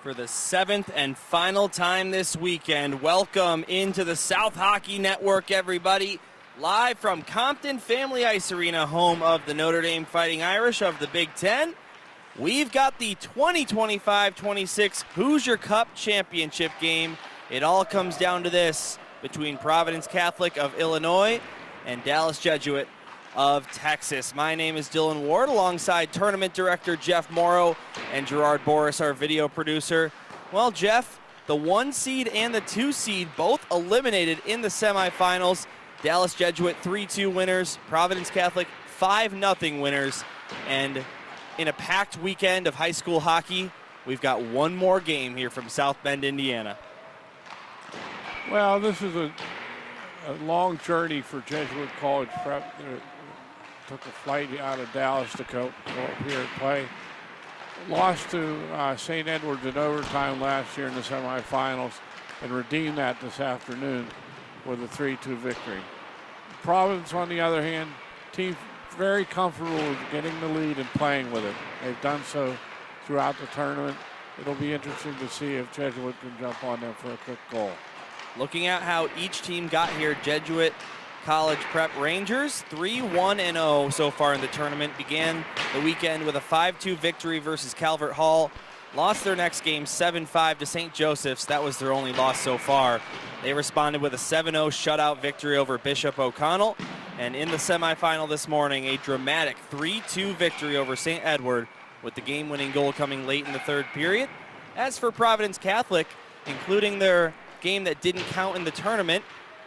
for the 7th and final time this weekend. Welcome into the South Hockey Network, everybody. Live from Compton Family Ice Arena, home of the Notre Dame Fighting Irish of the Big Ten. We've got the 2025-26 Hoosier Cup championship game. It all comes down to this between Providence Catholic of Illinois and Dallas Jesuit of Texas. My name is Dylan Ward, alongside tournament director Jeff Morrow and Gerard Boris, our video producer. Well, Jeff, the 1 seed and the 2 seed both eliminated in the semifinals. Dallas Jesuit 3-2 winners, Providence Catholic 5-0 winners. And in a packed weekend of high school hockey, we've got one more game here from South Bend, Indiana. Well, this is a long journey for Jesuit College Prep. Took a flight out of Dallas to go up here and play. Lost to St. Edwards in overtime last year in the semifinals and redeemed that this afternoon with a 3-2 victory. Providence, on the other hand, team very comfortable with getting the lead and playing with it. They've done so throughout the tournament. It'll be interesting to see if Jesuit can jump on them for a quick goal. Looking at how each team got here, Jesuit College Prep Rangers 3-1-0 so far in the tournament. Began the weekend with a 5-2 victory versus Calvert Hall. Lost their next game 7-5 to St. Joseph's. That was their only loss so far. They responded with a 7-0 shutout victory over Bishop O'Connell. And in the semifinal this morning, a dramatic 3-2 victory over St. Edward, with the game-winning goal coming late in the third period. As for Providence Catholic, including their game that didn't count in the tournament,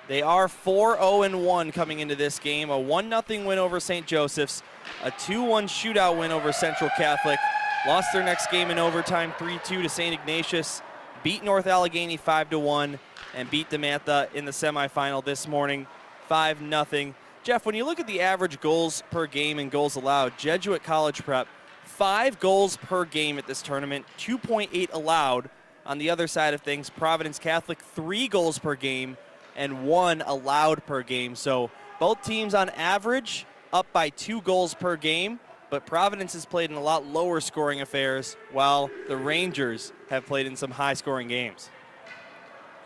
they are 4-0-1 coming into this game. A 1-0 win over St. Joseph's, a 2-1 shootout win over Central Catholic. Lost their next game in overtime 3-2 to St. Ignatius. Beat North Allegheny 5-1 and beat DeMatha in the semifinal this morning 5-0. Jeff, when you look at the average goals per game and goals allowed, Jesuit College Prep, 5 goals per game at this tournament, 2.8 allowed. On the other side of things, Providence Catholic, 3 goals per game and 1 allowed per game. So both teams on average up by 2 goals per game, but Providence has played in a lot lower scoring affairs, while the Rangers have played in some high scoring games.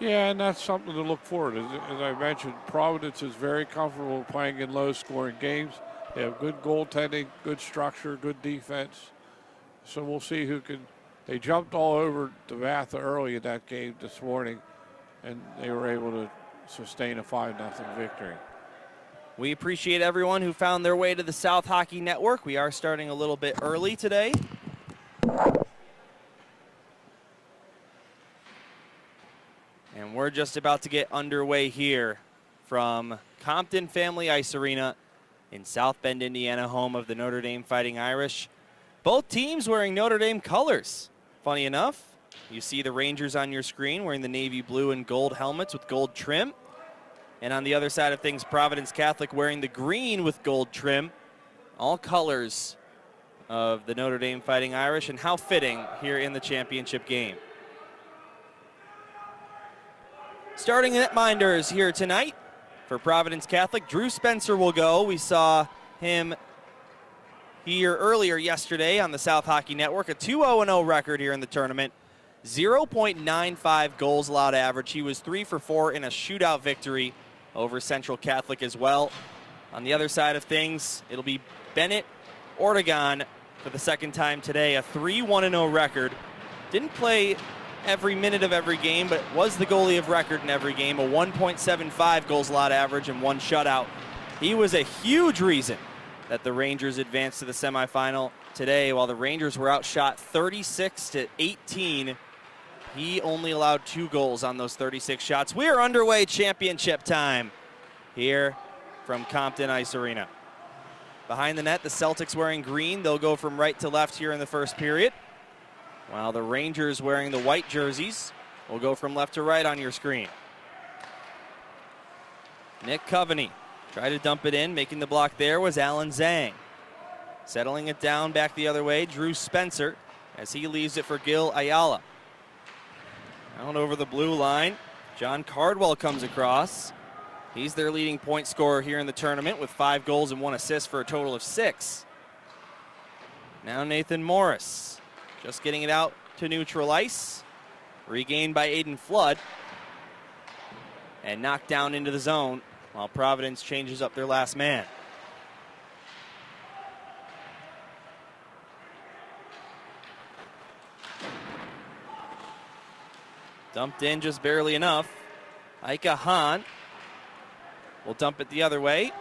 Yeah, and that's something to look forward to. As I mentioned, Providence is very comfortable playing in low scoring games. They have good goaltending, good structure, good defense. So we'll see who can. They jumped all over DeMatha early in that game this morning, and they were able to sustain a 5-0 victory. We appreciate everyone who found their way to the South Hockey Network. We are starting a little bit early today. And we're just about to get underway here from Compton Family Ice Arena in South Bend, Indiana, home of the Notre Dame Fighting Irish. Both teams wearing Notre Dame colors. Funny enough, you see the Rangers on your screen wearing the navy blue and gold helmets with gold trim. And on the other side of things, Providence Catholic wearing the green with gold trim. All colors of the Notre Dame Fighting Irish, and how fitting here in the championship game. Starting netminders here tonight for Providence Catholic, Drew Spencer will go. We saw him here earlier yesterday on the South Hockey Network. A 2-0-0 record here in the tournament. 0.95 goals allowed average. He was 3 for 4 in a shootout victory over Central Catholic as well. On the other side of things, it'll be Bennett Ortegon for the second time today. A 3-1-0 record. Didn't play every minute of every game, but was the goalie of record in every game. A 1.75 goals allowed average and 1 shutout. He was a huge reason that the Rangers advanced to the semifinal today. While the Rangers were outshot 36-18, he only allowed 2 goals on those 36 shots. We are underway, championship time here from Compton Ice Arena. Behind the net, the Celtics wearing green. They'll go from right to left here in the first period, while the Rangers wearing the white jerseys will go from left to right on your screen. Nick Coveney tried to dump it in. Making the block there was Alan Zhang. Settling it down back the other way, Drew Spencer, as he leaves it for Gil Ayala. Out over the blue line, John Cardwell comes across. He's their leading point scorer here in the tournament with 5 goals and 1 assist for a total of 6. Now Nathan Morris just getting it out to neutral ice. Regained by Aiden Flood. And knocked down into the zone while Providence changes up their last man. Dumped in just barely enough. Ika Hahn will dump it the other way.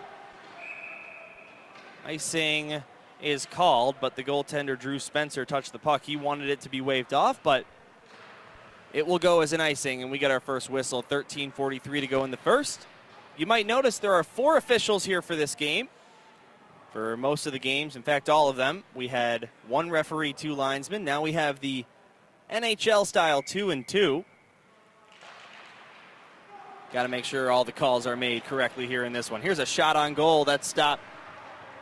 Icing is called, but the goaltender Drew Spencer touched the puck. He wanted it to be waved off, but it will go as an icing, and we get our first whistle. 13:43 to go in the first. You might notice there are 4 officials here for this game. For most of the games, in fact, all of them, we had 1 referee, 2 linesmen. Now we have the NHL style 2 and 2. Got to make sure all the calls are made correctly here in this one. Here's a shot on goal that's stopped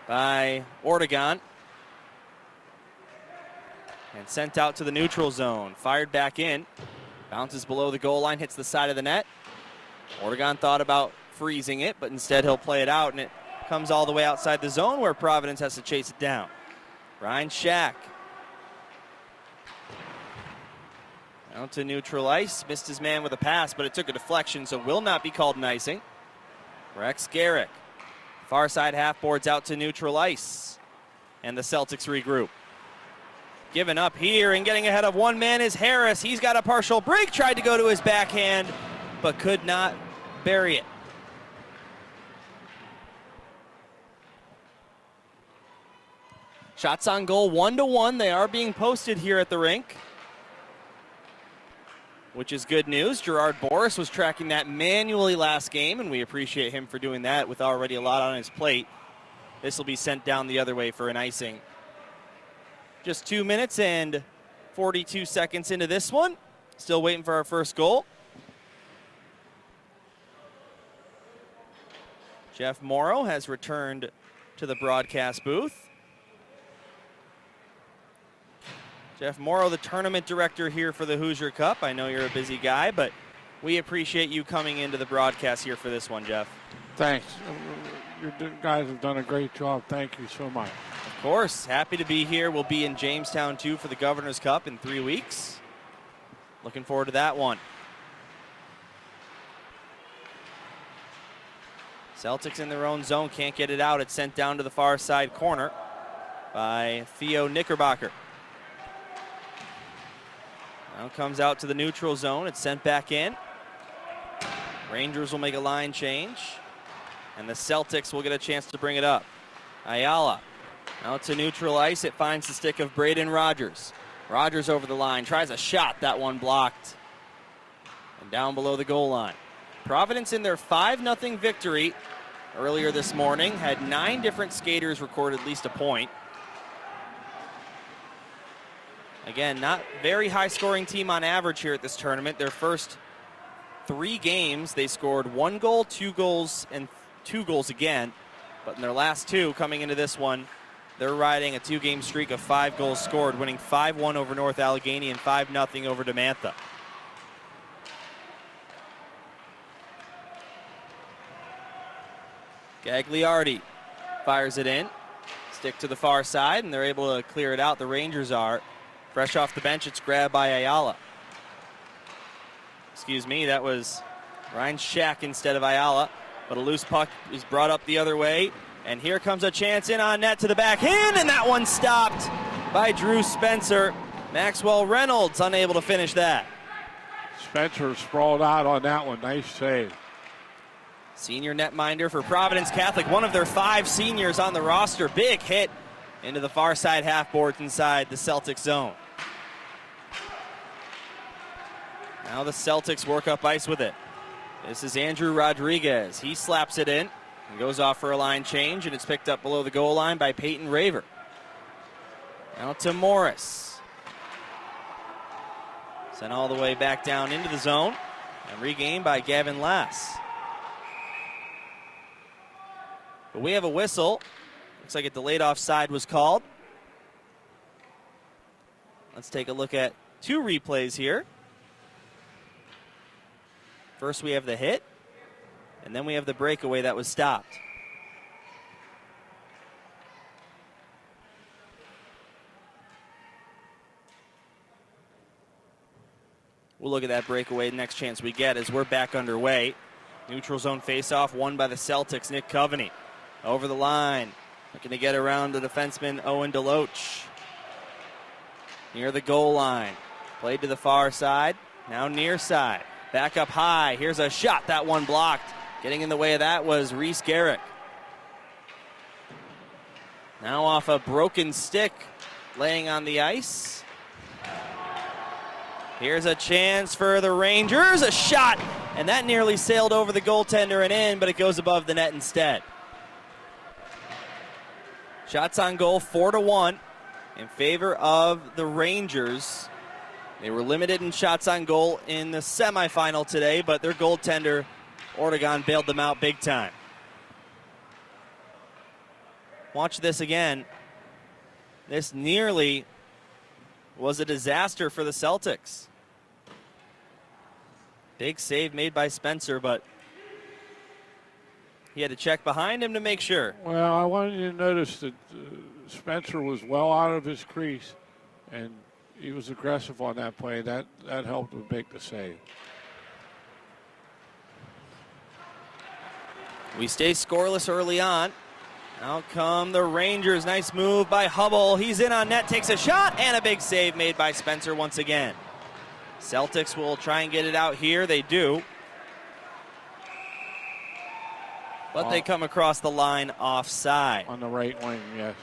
by Ortegon and sent out to the neutral zone. Fired back in. Bounces below the goal line, hits the side of the net. Ortegon thought about freezing it, but instead he'll play it out, and it comes all the way outside the zone where Providence has to chase it down. Ryan Shack. Out to neutral ice. Missed his man with a pass, but it took a deflection, so will not be called an icing. Rex Garrick. Far side half boards out to neutral ice. And the Celtics regroup. Giving up here and getting ahead of one man is Harris. He's got a partial break. Tried to go to his backhand, but could not bury it. Shots on goal 1-1. They are being posted here at the rink, which is good news. Gerard Boris was tracking that manually last game, and we appreciate him for doing that with already a lot on his plate. This will be sent down the other way for an icing. Just 2 minutes and 42 seconds into this one. Still waiting for our first goal. Jeff Morrow has returned to the broadcast booth. Jeff Morrow, the tournament director here for the Hoosier Cup. I know you're a busy guy, but we appreciate you coming into the broadcast here for this one, Jeff. Thanks. You guys have done a great job. Thank you so much. Of course. Happy to be here. We'll be in Jamestown, too, for the Governor's Cup in 3 weeks. Looking forward to that one. Celtics in their own zone. Can't get it out. It's sent down to the far side corner by Theo Knickerbocker. Now comes out to the neutral zone. It's sent back in. Rangers will make a line change. And the Celtics will get a chance to bring it up. Ayala out to neutral ice. It finds the stick of Braden Rogers. Rogers over the line. Tries a shot. That one blocked. And down below the goal line. Providence in their 5-0 victory earlier this morning had 9 different skaters record at least a point. Again, not very high-scoring team on average here at this tournament. Their first 3 games, they scored 1 goal, 2 goals, and 2 goals again. But in their last 2, coming into this one, they're riding a 2-game streak of 5 goals scored, winning 5-1 over North Allegheny and 5-0 over DeMantha. Gagliardi fires it in. Stick to the far side, and they're able to clear it out. The Rangers are. Fresh off the bench, it's grabbed by Ayala. Excuse me, that was Ryan Shack instead of Ayala. But a loose puck is brought up the other way. And here comes a chance in on net to the backhand, and that one stopped by Drew Spencer. Maxwell Reynolds unable to finish that. Spencer sprawled out on that one. Nice save. Senior netminder for Providence Catholic, one of their 5 seniors on the roster. Big hit into the far side half boards inside the Celtics zone. Now the Celtics work up ice with it. This is Andrew Rodriguez. He slaps it in and goes off for a line change, and it's picked up below the goal line by Peyton Raver. Now to Morris. Sent all the way back down into the zone and regained by Gavin Lass. But we have a whistle. Looks like a delayed offside was called. Let's take a look at 2 replays here. First we have the hit, and then we have the breakaway that was stopped. We'll look at that breakaway next chance we get as we're back underway. Neutral zone faceoff won by the Celtics. Nick Coveney over the line. Looking to get around the defenseman Owen Deloach. Near the goal line. Played to the far side. Now near side. Back up high. Here's a shot. That one blocked. Getting in the way of that was Reese Garrick. Now off a broken stick. Laying on the ice. Here's a chance for the Rangers. A shot. And that nearly sailed over the goaltender and in, but it goes above the net instead. Shots on goal 4-1 in favor of the Rangers. They were limited in shots on goal in the semifinal today, but their goaltender, Oregon, bailed them out big time. Watch this again. This nearly was a disaster for the Celtics. Big save made by Spencer, but he had to check behind him to make sure. Well, I wanted you to notice that Spencer was well out of his crease, and he was aggressive on that play. That helped him make the save. We stay scoreless early on. Out come the Rangers. Nice move by Hubble. He's in on net, takes a shot, and a big save made by Spencer once again. Celtics will try and get it out here. They do. But they come across the line offside. On the right wing, yes.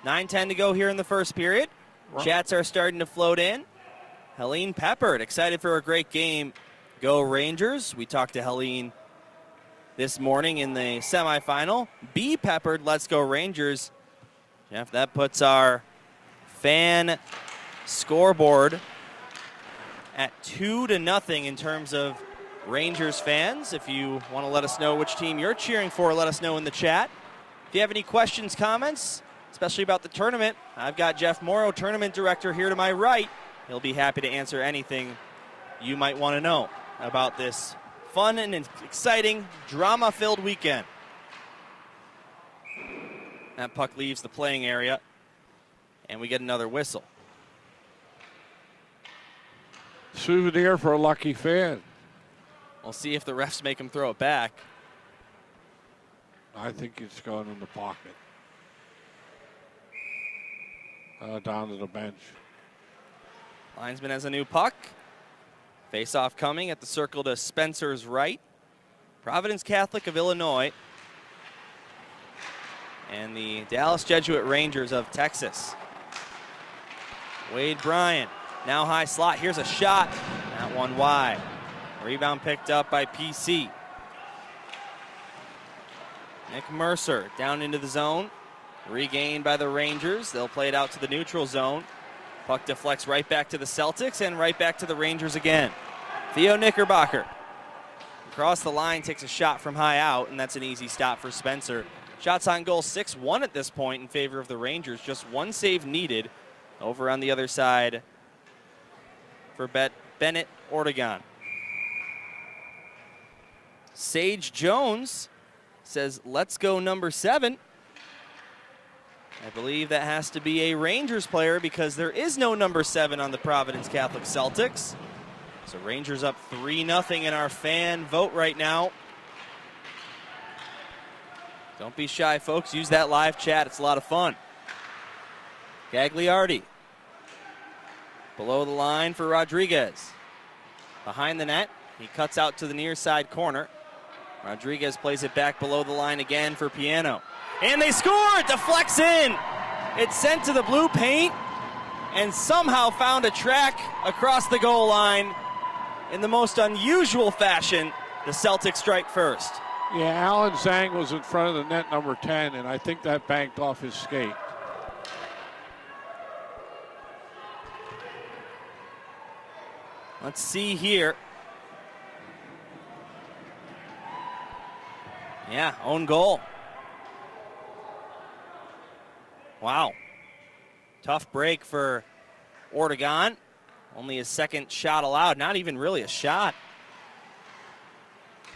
9:10 to go here in the first period. Chats are starting to float in. Helene Peppard, excited for a great game. Go Rangers. We talked to Helene this morning in the semifinal. B. Peppard, let's go Rangers. Jeff, that puts our fan scoreboard at 2-0 in terms of Rangers fans. If you want to let us know which team you're cheering for, let us know in the chat. If you have any questions, comments, especially about the tournament, I've got Jeff Morrow, tournament director, here to my right. He'll be happy to answer anything you might want to know about this fun and exciting, drama-filled weekend. That puck leaves the playing area, and we get another whistle. Souvenir for a lucky fan. We'll see if the refs make him throw it back. I think it's going in the pocket. Down to the bench. Linesman has a new puck. Face-off coming at the circle to Spencer's right. Providence Catholic of Illinois. And the Dallas Jesuit Rangers of Texas. Wade Bryant, now high slot. Here's a shot. That one wide. Rebound picked up by PC. Nick Mercer down into the zone. Regained by the Rangers. They'll play it out to the neutral zone. Puck deflects right back to the Celtics and right back to the Rangers again. Theo Knickerbocker across the line, takes a shot from high out, and that's an easy stop for Spencer. Shots on goal 6-1 at this point in favor of the Rangers. Just one save needed over on the other side for Bennett Ortegon. Sage Jones says, let's go number 7. I believe that has to be a Rangers player because there is no number 7 on the Providence Catholic Celtics. So Rangers up 3-0 in our fan vote right now. Don't be shy, folks. Use that live chat. It's a lot of fun. Gagliardi. Below the line for Rodriguez. Behind the net. He cuts out to the near side corner. Rodriguez plays it back below the line again for Piano. And they score! It deflects in! It's sent to the blue paint and somehow found a track across the goal line. In the most unusual fashion, the Celtics strike first. Yeah, Alan Zhang was in front of the net, number 10, and I think that banked off his skate. Let's see here. Yeah, own goal. Wow. Tough break for Ortegon. Only his second shot allowed. Not even really a shot.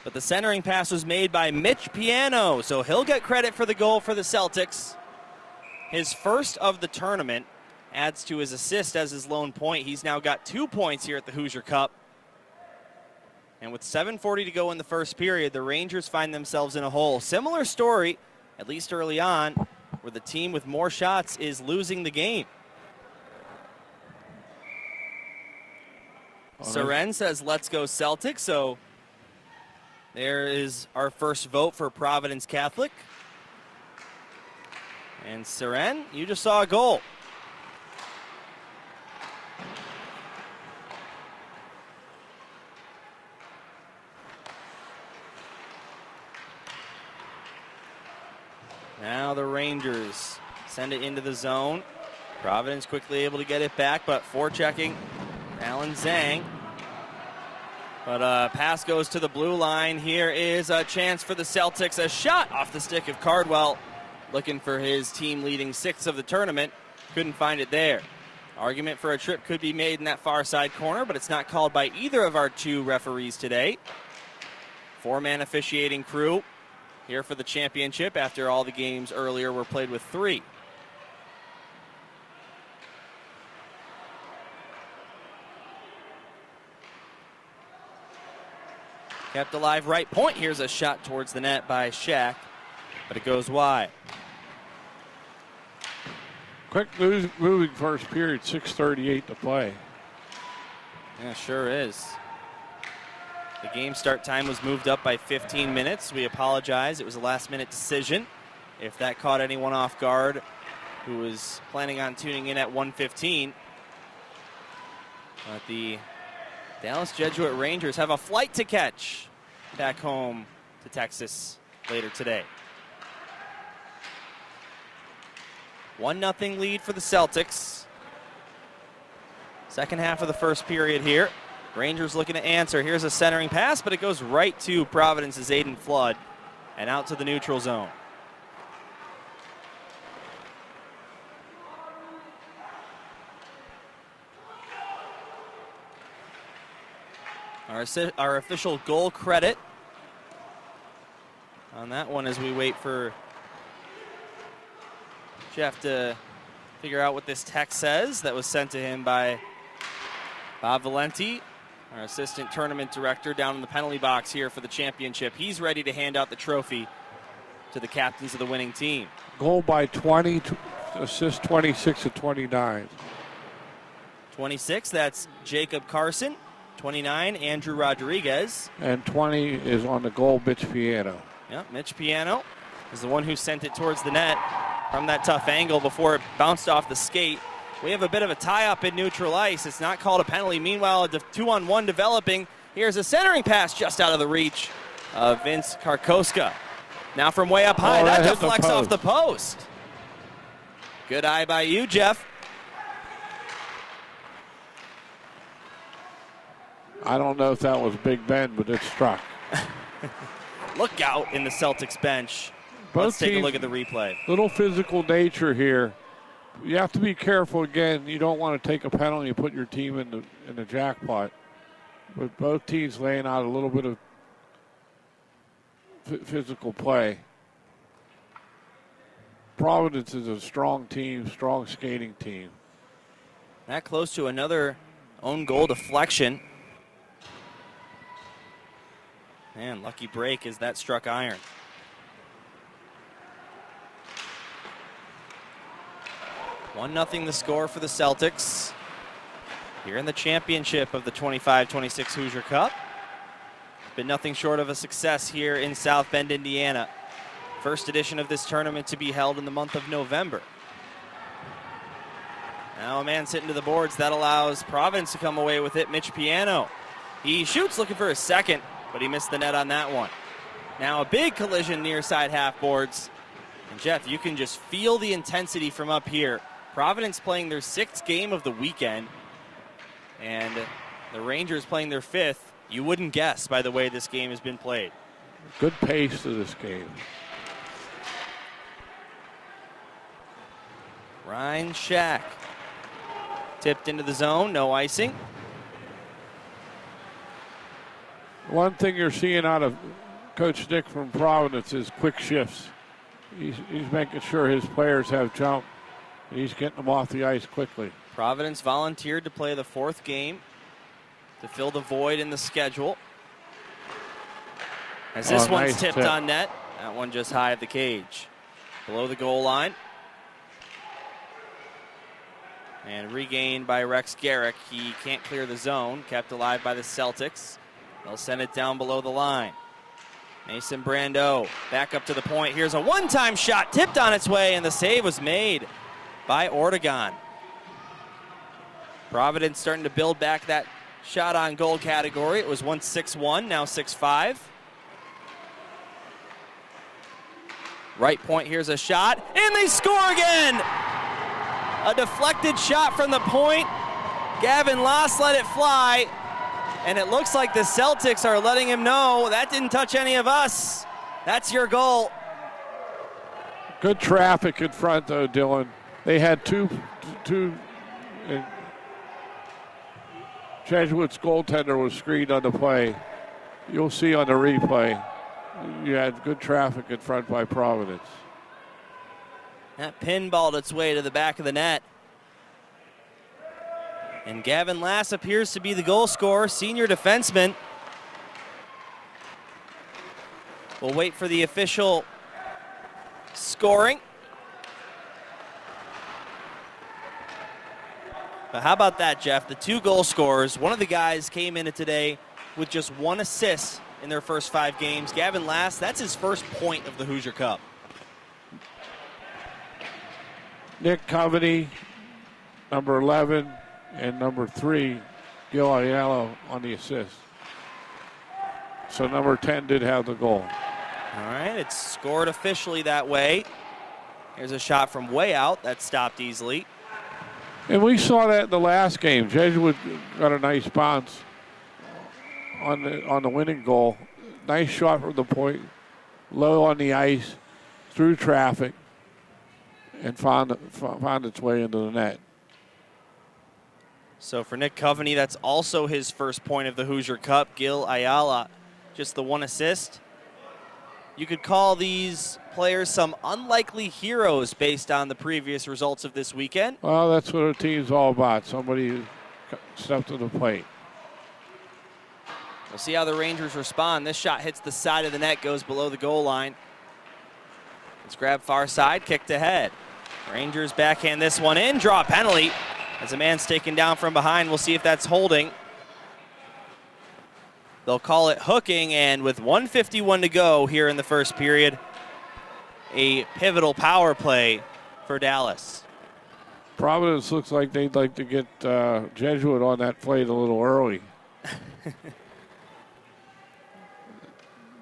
But the centering pass was made by Mitch Piano, so he'll get credit for the goal for the Celtics. His first of the tournament, adds to his assist as his lone point. He's now got 2 points here at the Hoosier Cup. And with 7:40 to go in the first period, the Rangers find themselves in a hole. Similar story, at least early on, where the team with more shots is losing the game. Seren says, let's go Celtics. So there is our first vote for Providence Catholic. And Seren, you just saw a goal. Now the Rangers send it into the zone. Providence quickly able to get it back, but forechecking Alan Zhang. But pass goes to the blue line. Here is a chance for the Celtics. A shot off the stick of Cardwell, looking for his team-leading 6th of the tournament. Couldn't find it there. Argument for a trip could be made in that far side corner, but it's not called by either of our 2 referees today. 4-man officiating crew here for the championship after all the games earlier were played with 3. Kept alive right point. Here's a shot towards the net by Shaq, but it goes wide. Quick moving first period, 6:38 to play. Yeah, sure is. The game start time was moved up by 15 minutes. We apologize. It was a last-minute decision. If that caught anyone off guard who was planning on tuning in at 1:15. But the Dallas Jesuit Rangers have a flight to catch back home to Texas later today. 1-0 lead for the Celtics. Second half of the first period here. Rangers looking to answer. Here's a centering pass, but it goes right to Providence's Aiden Flood and out to the neutral zone. Our official goal credit on that one as we wait for Jeff to figure out what this text says that was sent to him by Bob Valenti, our assistant tournament director, down in the penalty box here for the championship. He's ready to hand out the trophy to the captains of the winning team. Goal by 20, assist 26 to 29. 26, that's Jacob Carson. 29, Andrew Rodriguez. And 20 is on the goal, Mitch Piano. Yeah, Mitch Piano is the one who sent it towards the net from that tough angle before it bounced off the skate. We have a bit of a tie-up in neutral ice. It's not called a penalty. Meanwhile, a 2-on-1 developing. Here's a centering pass just out of the reach of Vince Karkoska. Now from way up high, that deflects off the post. Good eye by you, Jeff. I don't know if that was Big Ben, but it struck. Look out in the Celtics bench. Let's take a look at the replay. Little physical nature here. You have to be careful again. You don't want to take a penalty and put your team in the jackpot. But both teams laying out a little bit of physical play. Providence is a strong team, strong skating team. That close to another own goal deflection. Man, lucky break as that struck iron. One 1-0 the score for the Celtics here in the championship of the 25-26 Hoosier Cup. Been nothing short of a success here in South Bend, Indiana. First edition of this tournament to be held in the month of November. Now a man sitting to the boards. That allows Providence to come away with it. Mitch Piano. He shoots looking for his second, but he missed the net on that one. Now a big collision near side half boards. And Jeff, you can just feel the intensity from up here. Providence playing their 6th game of the weekend, and the Rangers playing their 5th. You wouldn't guess by the way this game has been played. Good pace to this game. Ryan Shack tipped into the zone, no icing. One thing you're seeing out of Coach Nick from Providence is quick shifts. He's making sure his players have jump. He's getting them off the ice quickly. Providence volunteered to play the 4th game to fill the void in the schedule. As this one's nice tipped tip. on net. That one just high of the cage. Below the goal line. And regained by Rex Garrick. He can't clear the zone. Kept alive by the Celtics. They'll send it down below the line. Mason Brando back up to the point. Here's a one-time shot tipped on its way, and the save was made by Ortegon. Providence starting to build back that shot on goal category. It was once 6-1, now 6-5. Right point, here's a shot, and they score again! A deflected shot from the point. Gavin Loss let it fly, and it looks like the Celtics are letting him know that didn't touch any of us. That's your goal. Good traffic in front, though, Dylan. They had two Jesuit's goaltender was screened on the play. You'll see on the replay, you had good traffic in front by Providence. That pinballed its way to the back of the net. And Gavin Lass appears to be the goal scorer, senior defenseman. We'll wait for the official scoring. But how about that, Jeff? The 2 goal scorers, one of the guys came in today with just 1 assist in their first 5 games. Gavin Lass, that's his first point of the Hoosier Cup. Nick Coveney, number 11, and number 3, Gil Ayala on the assist. So number 10 did have the goal. All right, it's scored officially that way. Here's a shot from way out that stopped easily. And we saw that in the last game. Jesuit got a nice bounce on the winning goal. Nice shot from the point, low on the ice, through traffic, and found its way into the net. So for Nick Coveney, that's also his first point of the Hoosier Cup. Gil Ayala, just the 1 assist. You could call these players some unlikely heroes based on the previous results of this weekend. Well, that's what a team's all about. Somebody who stepped to the plate. We'll see how the Rangers respond. This shot hits the side of the net, goes below the goal line. It's grabbed far side, kicked ahead. Rangers backhand this one in, draw a penalty as a man's taken down from behind. We'll see if that's holding. They'll call it hooking, and with 1:51 to go here in the first period, a pivotal power play for Dallas. Providence looks like they'd like to get Jesuit on that plate a little early.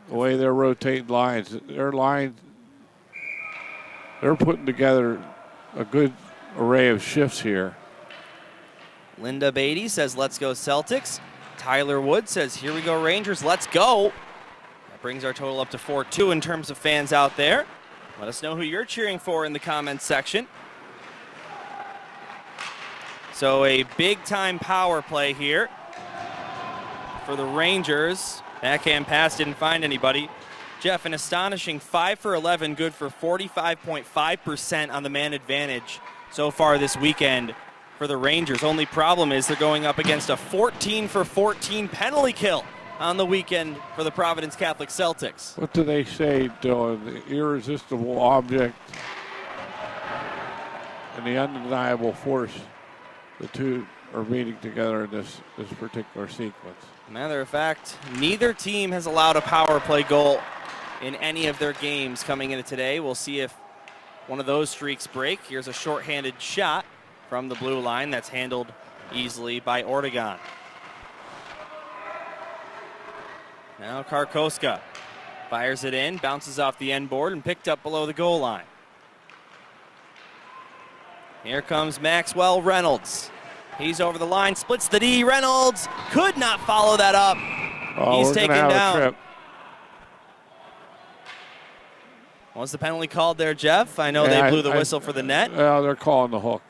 The way they're rotating lines, they're putting together a good array of shifts here. Linda Beatty says, let's go Celtics. Tyler Wood says, here we go Rangers, let's go. That brings our total up to 4-2 in terms of fans out there. Let us know who you're cheering for in the comments section. So a big-time power play here for the Rangers. Backhand pass didn't find anybody. Jeff, an astonishing 5 for 11, good for 45.5% on the man advantage so far this weekend for the Rangers. Only problem is they're going up against a 14 for 14 penalty kill on the weekend for the Providence Catholic Celtics. What do they say, Dylan? The irresistible object and the undeniable force. The two are meeting together in this particular sequence. Matter of fact, neither team has allowed a power play goal in any of their games coming into today. We'll see if one of those streaks break. Here's a shorthanded shot from the blue line that's handled easily by Ortegon. Now Karkoska fires it in, bounces off the end board, and picked up below the goal line. Here comes Maxwell Reynolds. He's over the line, splits the D. Reynolds could not follow that up. He's taken down. Was the penalty called there, Jeff? I know they blew the whistle for the net. Well, they're calling the hook.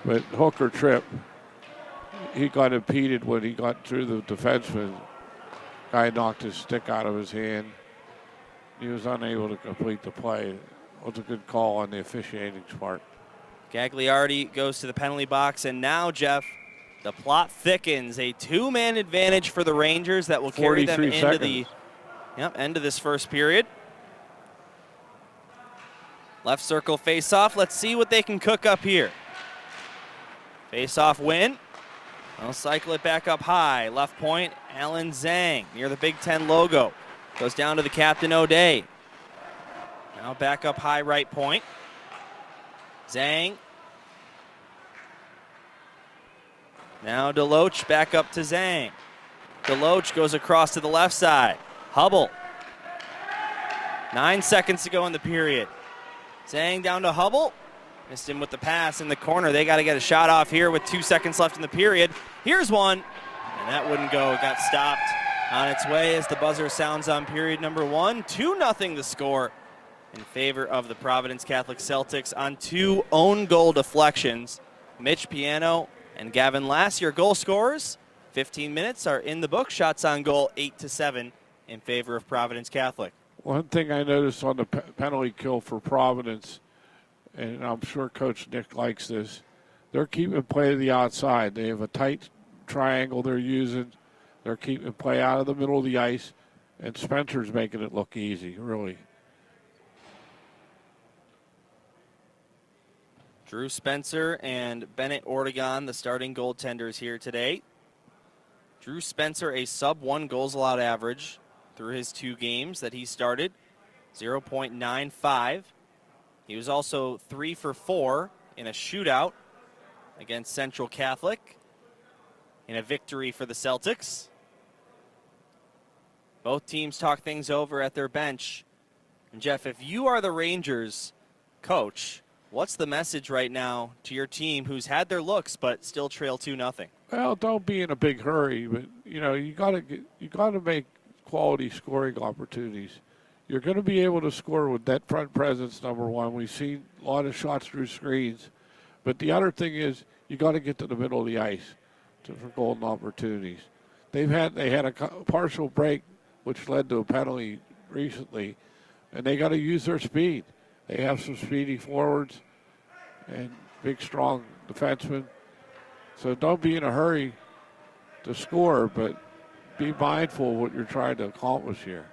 But hook or trip, he got impeded when he got through the defenseman. Guy knocked his stick out of his hand. He was unable to complete the play. It was a good call on the officiating's part. Gagliardi goes to the penalty box, and now, Jeff, the plot thickens. A 2-man advantage for the Rangers that will carry them into the end of this first period. Left circle face-off. Let's see what they can cook up here. Face-off win. I'll cycle it back up high. Left point, Alan Zhang near the Big Ten logo. Goes down to the captain, O'Day. Now back up high right point. Zhang. Now Deloach back up to Zhang. Deloach goes across to the left side. Hubble. 9 seconds to go in the period. Zhang down to Hubble. Missed him with the pass in the corner. They got to get a shot off here with 2 seconds left in the period. Here's one, and that wouldn't go. Got stopped on its way as the buzzer sounds on period number 1. 2-0 the score in favor of the Providence Catholic Celtics on 2 own goal deflections. Mitch Piano and Gavin Lassier goal scorers. 15 minutes are in the book. Shots on goal 8-7 in favor of Providence Catholic. One thing I noticed on the penalty kill for Providence, and I'm sure Coach Nick likes this, they're keeping play to the outside. They have a tight triangle they're using. They're keeping play out of the middle of the ice, and Spencer's making it look easy, really. Drew Spencer and Bennett Ortegon, the starting goaltenders here today. Drew Spencer, a sub-1 goals allowed average through his 2 games that he started, 0.95. He was also 3 for 4 in a shootout against Central Catholic in a victory for the Celtics. Both teams talk things over at their bench. And Jeff, if you are the Rangers coach, what's the message right now to your team who's had their looks but still trail 2-0? Well, don't be in a big hurry, but you got to make quality scoring opportunities. You're going to be able to score with that front presence, number one. We've seen a lot of shots through screens. But the other thing is you got to get to the middle of the ice for golden opportunities. They had a partial break, which led to a penalty recently, and they got to use their speed. They have some speedy forwards and big, strong defensemen. So don't be in a hurry to score, but be mindful of what you're trying to accomplish here.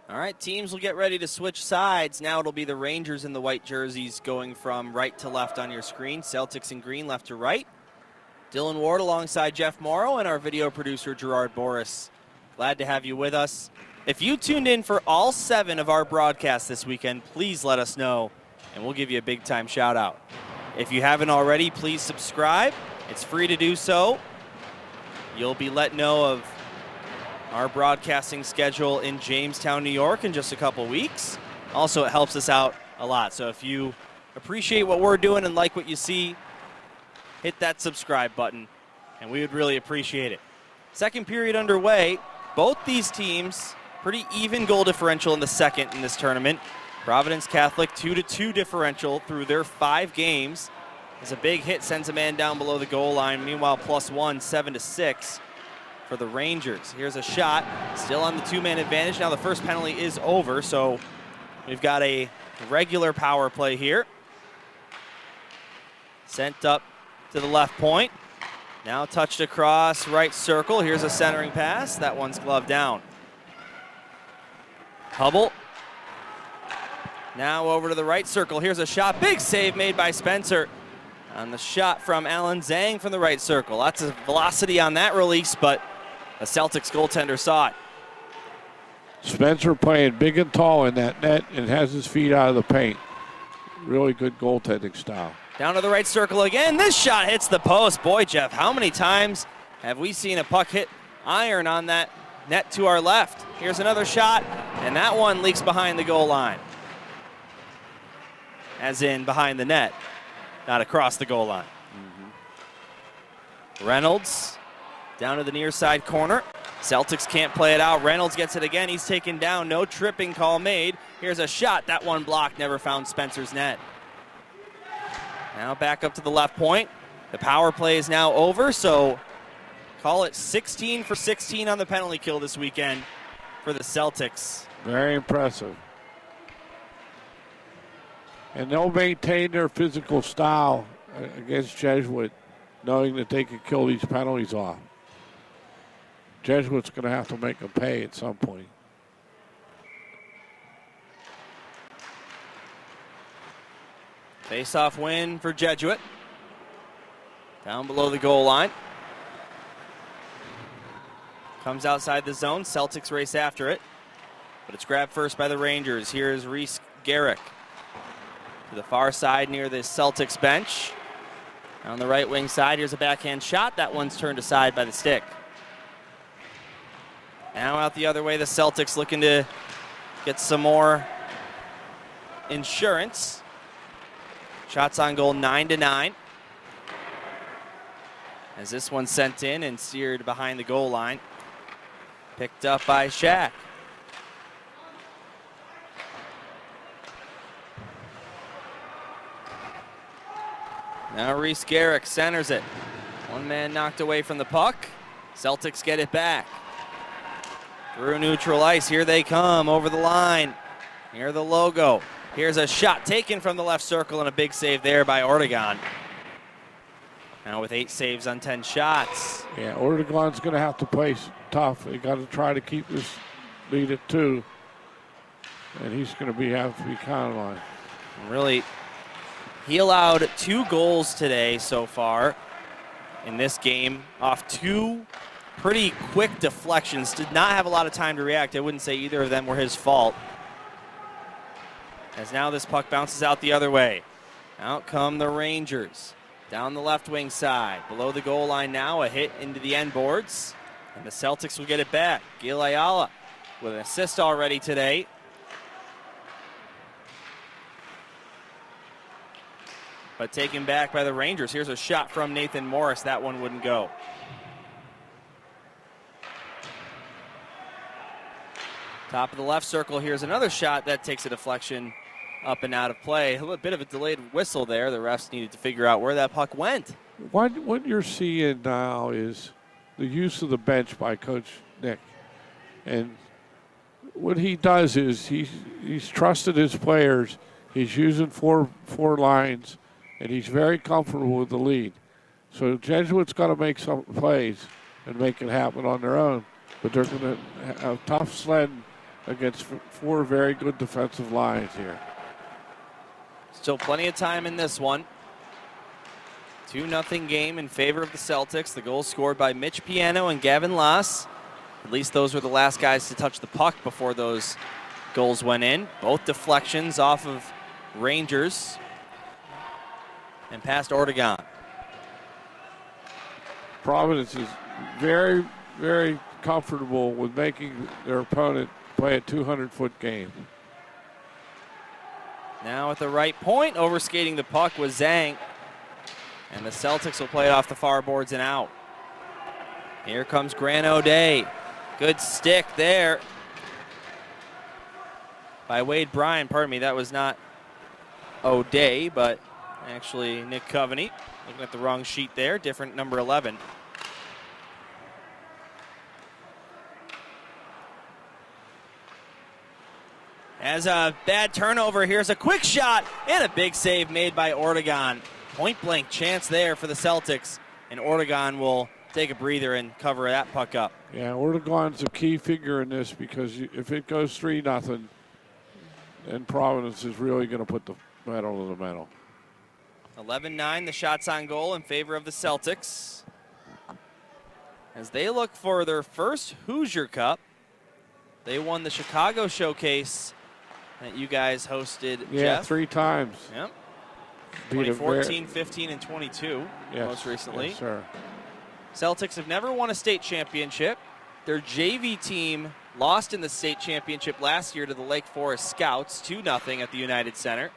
All right, teams will get ready to switch sides. Now it'll be the Rangers in the white jerseys going from right to left on your screen. Celtics in green, left to right. Dylan Ward alongside Jeff Morrow and our video producer Gerard Boris. Glad to have you with us. If you tuned in for all 7 of our broadcasts this weekend, please let us know, and we'll give you a big-time shout-out. If you haven't already, please subscribe. It's free to do so. You'll be let know of our broadcasting schedule in Jamestown, New York in just a couple weeks. Also, it helps us out a lot. So if you appreciate what we're doing and like what you see, hit that subscribe button, and we would really appreciate it. Second period underway. Both these teams, pretty even goal differential in the second in this tournament. Providence Catholic 2-2 differential through their 5 games. As a big hit sends a man down below the goal line. Meanwhile, +1, 7-6 for the Rangers. Here's a shot, still on the 2-man advantage. Now the first penalty is over, so we've got a regular power play here. Sent up to the left point. Now touched across right circle. Here's a centering pass. That one's gloved down. Hubble. Now over to the right circle. Here's a shot. Big save made by Spencer on the shot from Alan Zhang from the right circle. Lots of velocity on that release, but the Celtics goaltender saw it. Spencer playing big and tall in that net and has his feet out of the paint. Really good goaltending style. Down to the right circle again. This shot hits the post. Boy, Jeff, how many times have we seen a puck hit iron on that net to our left? Here's another shot, and that one leaks behind the goal line. As in behind the net, not across the goal line. Reynolds down to the near side corner. Celtics can't play it out. Reynolds gets it again. He's taken down. No tripping call made. Here's a shot. That one blocked. Never found Spencer's net. Now back up to the left point. The power play is now over, so call it 16 for 16 on the penalty kill this weekend for the Celtics. Very impressive. And they'll maintain their physical style against Jesuit, knowing that they can kill these penalties off. Jesuit's going to have to make them pay at some point. Face-off win for Jesuit. Down below the goal line. Comes outside the zone. Celtics race after it. But it's grabbed first by the Rangers. Here's Reese Garrick to the far side near the Celtics bench. On the right wing side, here's a backhand shot. That one's turned aside by the stick. Now out the other way, the Celtics looking to get some more insurance. Shots on goal 9-9. As this one's sent in and steered behind the goal line. Picked up by Shaq. Now Reese Garrick centers it. One man knocked away from the puck. Celtics get it back. Through neutral ice, here they come over the line. Near the logo. Here's a shot taken from the left circle and a big save there by Ortegon. Now with 8 saves on 10 shots. Yeah, Ortegon's going to have to play tough. They got to try to keep this lead at 2. And he's going to have to be counted on. Really, he allowed 2 goals today so far in this game off 2 pretty quick deflections. Did not have a lot of time to react. I wouldn't say either of them were his fault. As now this puck bounces out the other way. Out come the Rangers. Down the left wing side. Below the goal line now, a hit into the end boards. And the Celtics will get it back. Gil Ayala with an assist already today. But taken back by the Rangers. Here's a shot from Nathan Morris. That one wouldn't go. Top of the left circle. Here's another shot that takes a deflection up and out of play. A little bit of a delayed whistle there. The refs needed to figure out where that puck went. What you're seeing now is the use of the bench by Coach Nick. And what he does is he's trusted his players. He's using four lines, and he's very comfortable with the lead. So Jesuit's got to make some plays and make it happen on their own. But they're going to have tough sledding against 4 very good defensive lines here. Still plenty of time in this one. 2-0 game in favor of the Celtics. The goal scored by Mitch Piano and Gavin Loss. At least those were the last guys to touch the puck before those goals went in. Both deflections off of Rangers and past Ortegon. Providence is very, very comfortable with making their opponent play a 200-foot game. Now at the right point, overskating the puck was Zhang. And the Celtics will play it off the far boards and out. Here comes Grant O'Day. Good stick there by Wade Bryan. Pardon me, that was not O'Day, but actually Nick Coveney. Looking at the wrong sheet there, different number 11. As a bad turnover, here's a quick shot and a big save made by Ortegon. Point blank chance there for the Celtics, and Ortegon will take a breather and cover that puck up. Yeah, Ortegon's a key figure in this because if it goes 3-0, then Providence is really going to put the pedal to the metal. 11-9, the shots on goal in favor of the Celtics. As they look for their first Hoosier Cup. They won the Chicago Showcase that you guys hosted, yeah, Jeff. 3 times. Yep. 2014, 15, and 22, yes, most recently. Yes, sir. Celtics have never won a state championship. Their JV team lost in the state championship last year to the Lake Forest Scouts, 2-0 at the United Center.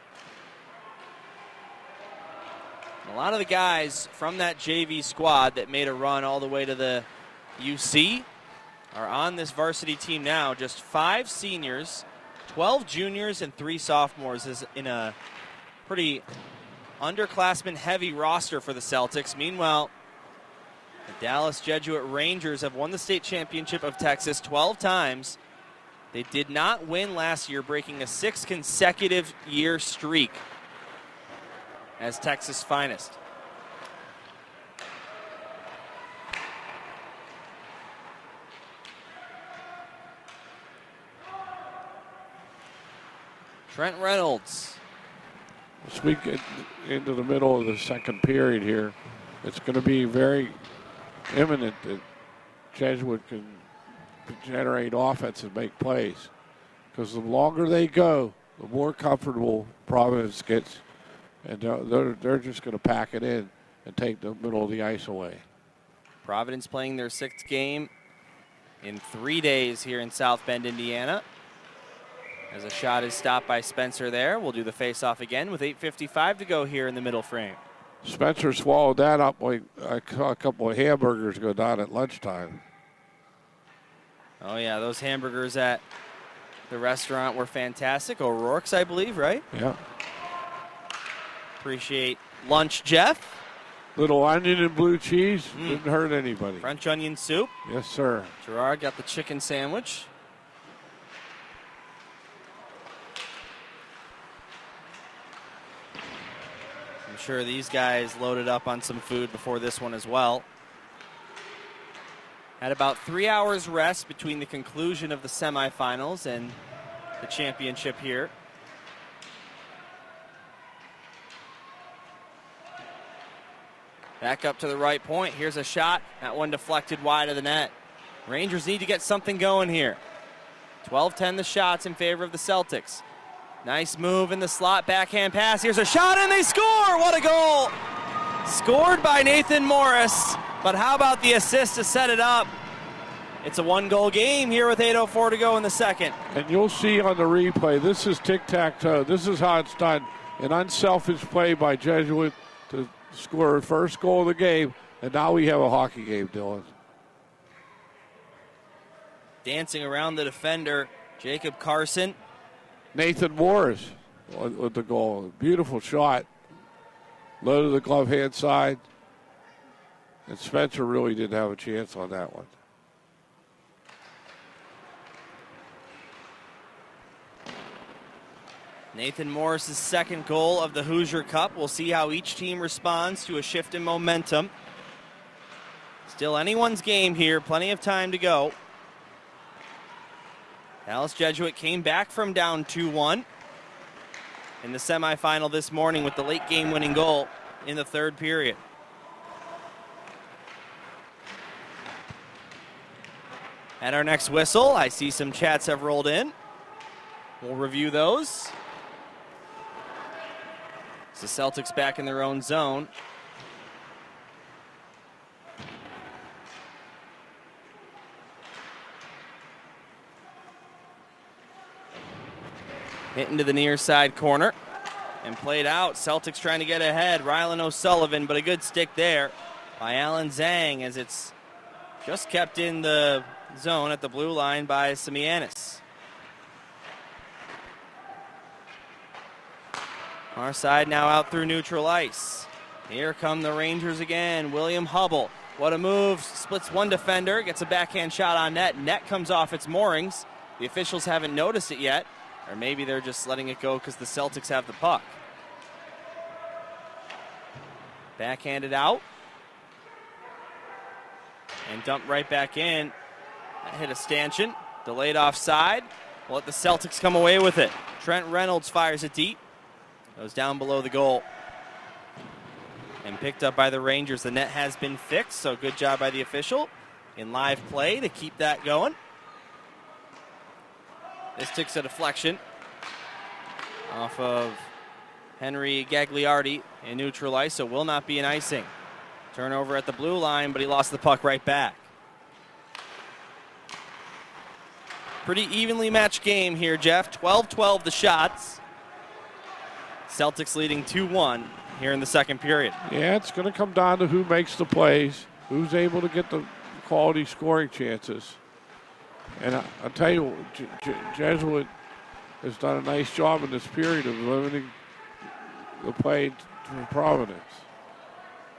A lot of the guys from that JV squad that made a run all the way to the UC are on this varsity team now. Just 5 seniors, 12 juniors, and 3 sophomores is in a pretty underclassmen-heavy roster for the Celtics. Meanwhile, the Dallas Jesuit Rangers have won the state championship of Texas 12 times. They did not win last year, breaking a 6 consecutive year streak as Texas' finest. Trent Reynolds. As we get into the middle of the second period here, it's going to be very imminent that Jesuit can generate offense and make plays. Because the longer they go, the more comfortable Providence gets. And they're just going to pack it in and take the middle of the ice away. Providence playing their 6th game in 3 days here in South Bend, Indiana. As a shot is stopped by Spencer there. We'll do the face-off again with 8:55 to go here in the middle frame. Spencer swallowed that up like I saw a couple of hamburgers go down at lunchtime. Oh, yeah, those hamburgers at the restaurant were fantastic. O'Rourke's, I believe, right? Yeah. Appreciate lunch, Jeff. Little onion and blue cheese. Didn't hurt anybody. French onion soup. Yes, sir. Gerard got the chicken sandwich. I'm sure these guys loaded up on some food before this one as well. Had about 3 hours rest between the conclusion of the semifinals and the championship here. Back up to the right point. Here's a shot. That one deflected wide of the net. Rangers need to get something going here. 12-10 the shots in favor of the Celtics. Nice move in the slot, backhand pass. Here's a shot and they score! What a goal! Scored by Nathan Morris, but how about the assist to set it up? It's a 1-goal game here with 8:04 to go in the second. And you'll see on the replay, this is tic-tac-toe. This is how it's done. An unselfish play by Jesuit to score the first goal of the game, and now we have a hockey game, Dylan. Dancing around the defender, Jacob Carson. Nathan Morris with the goal. Beautiful shot. Low to the glove hand side. And Spencer really didn't have a chance on that one. Nathan Morris' second goal of the Hoosier Cup. We'll see how each team responds to a shift in momentum. Still anyone's game here. Plenty of time to go. Dallas Jesuit came back from down 2-1 in the semifinal this morning with the late game winning goal in the third period. At our next whistle, I see some chats have rolled in. We'll review those. The Celtics back in their own zone. Hit into the near side corner and played out. Celtics trying to get ahead. Rylan O'Sullivan, but a good stick there by Alan Zhang as it's just kept in the zone at the blue line by Semianis. Our side now out through neutral ice. Here come the Rangers again. William Hubble. What a move. Splits one defender. Gets a backhand shot on net. Net comes off its moorings. The officials haven't noticed it yet. Or maybe they're just letting it go because the Celtics have the puck. Backhanded out. And dumped right back in. That hit a stanchion. Delayed offside. We'll let the Celtics come away with it. Trent Reynolds fires it deep. Goes down below the goal. And picked up by the Rangers. The net has been fixed, so good job by the official in live play to keep that going. This takes a deflection off of Henry Gagliardi in neutral ice, so will not be an icing. Turnover at the blue line, but he lost the puck right back. Pretty evenly matched game here, Jeff. 12-12 the shots. Celtics leading 2-1 here in the second period. Yeah, it's going to come down to who makes the plays, who's able to get the quality scoring chances. And I'll tell you, Jesuit has done a nice job in this period of limiting the play to Providence.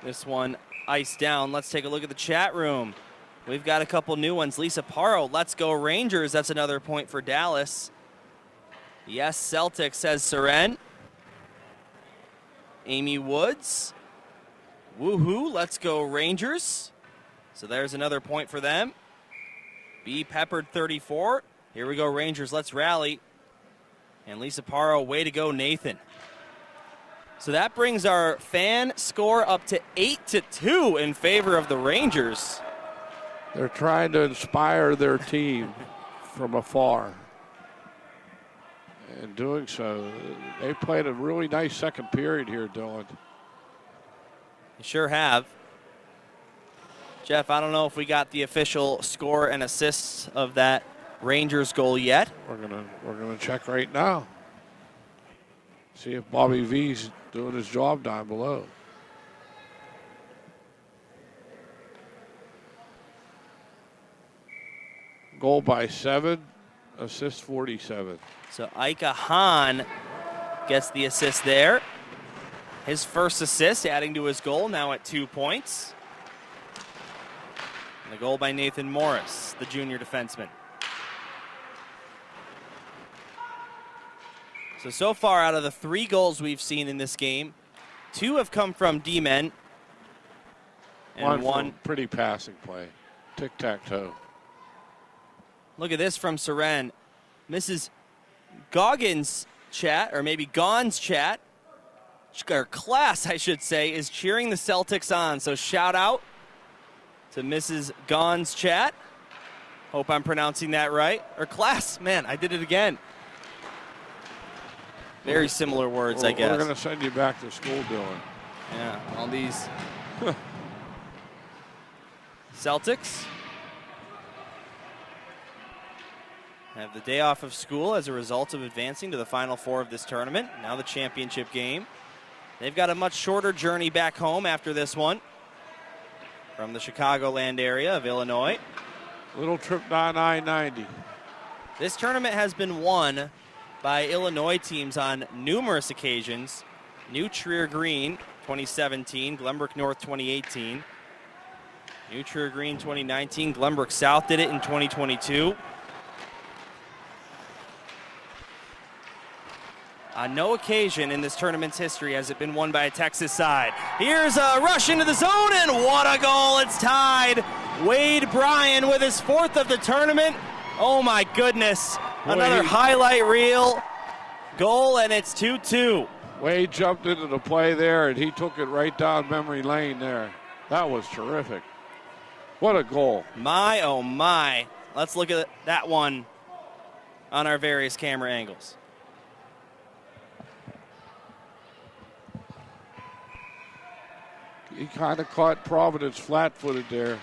This one iced down. Let's take a look at the chat room. We've got a couple new ones. Lisa Paro, let's go Rangers. That's another point for Dallas. Yes, Celtics, says Seren. Amy Woods. Woohoo, let's go Rangers. So there's another point for them. B. Peppered 34. Here we go, Rangers, let's rally. And Lisa Parro, way to go, Nathan. So that brings our fan score up to 8-2 in favor of the Rangers. They're trying to inspire their team from afar. In doing so, they played a really nice second period here, Dylan. They sure have. Jeff, I don't know if we got the official score and assists of that Rangers goal yet. We're gonna check right now. See if Bobby V's doing his job down below. Goal by 7, assist 47. So Ika Hahn gets the assist there. His first assist, adding to his goal, now at 2 points. And the goal by Nathan Morris, the junior defenseman. So far out of the 3 goals we've seen in this game, 2 have come from D-men. And one pretty passing play. Tic-tac-toe. Look at this from Seren. Mrs. Goggins' chat, or maybe Gon's chat, or class, I should say, is cheering the Celtics on. So shout out to Mrs. Gon's chat. Hope I'm pronouncing that right. Or class, man, I did it again. Very similar words, I guess. We're going to send you back to school, Dylan. Yeah, all these Celtics have the day off of school as a result of advancing to the Final Four of this tournament. Now the championship game. They've got a much shorter journey back home after this one from the Chicagoland area of Illinois. Little trip down I-90. This tournament has been won by Illinois teams on numerous occasions. New Trier Green 2017, Glenbrook North 2018. New Trier Green 2019, Glenbrook South did it in 2022. On no occasion in this tournament's history has it been won by a Texas side. Here's a rush into the zone, and what a goal, it's tied. Wade Bryan with his 4th of the tournament. Oh my goodness, another highlight reel goal, and it's 2-2. Wade jumped into the play there, and he took it right down memory lane there. That was terrific. What a goal. My, oh my. Let's look at that one on our various camera angles. He kind of caught Providence flat-footed there.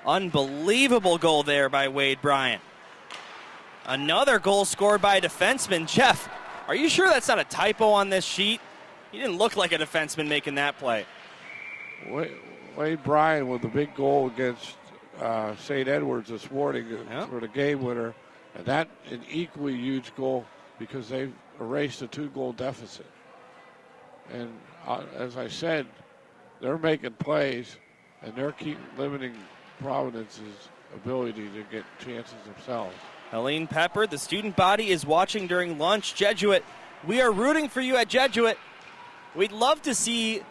Unbelievable goal there by Wade Bryan. Another goal scored by a defenseman. Jeff, are you sure that's not a typo on this sheet? He didn't look like a defenseman making that play. Wade Bryan with a big goal against St. Edwards this morning for the game winner. And that an equally huge goal because they've erased a 2-goal deficit. And as I said, they're making plays, and they're keeping limiting Providence's ability to get chances themselves. Helene Pepper, the student body, is watching during lunch. Jesuit, we are rooting for you at Jesuit. We'd love to see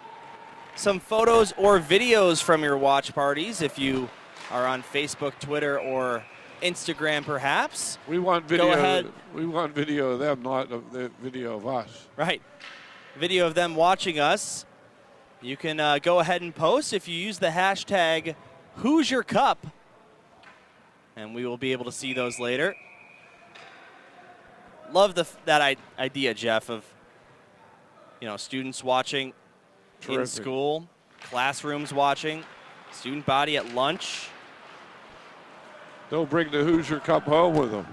some photos or videos from your watch parties if you are on Facebook, Twitter, or Instagram, perhaps. We want video. Go ahead. We want video of them, not the video of us. Right. Video of them watching us. You can go ahead and post if you use the hashtag Hoosier Cup, and we will be able to see those later. Love that idea, Jeff, of students watching in school, classrooms watching, student body at lunch. They'll bring the Hoosier Cup home with them.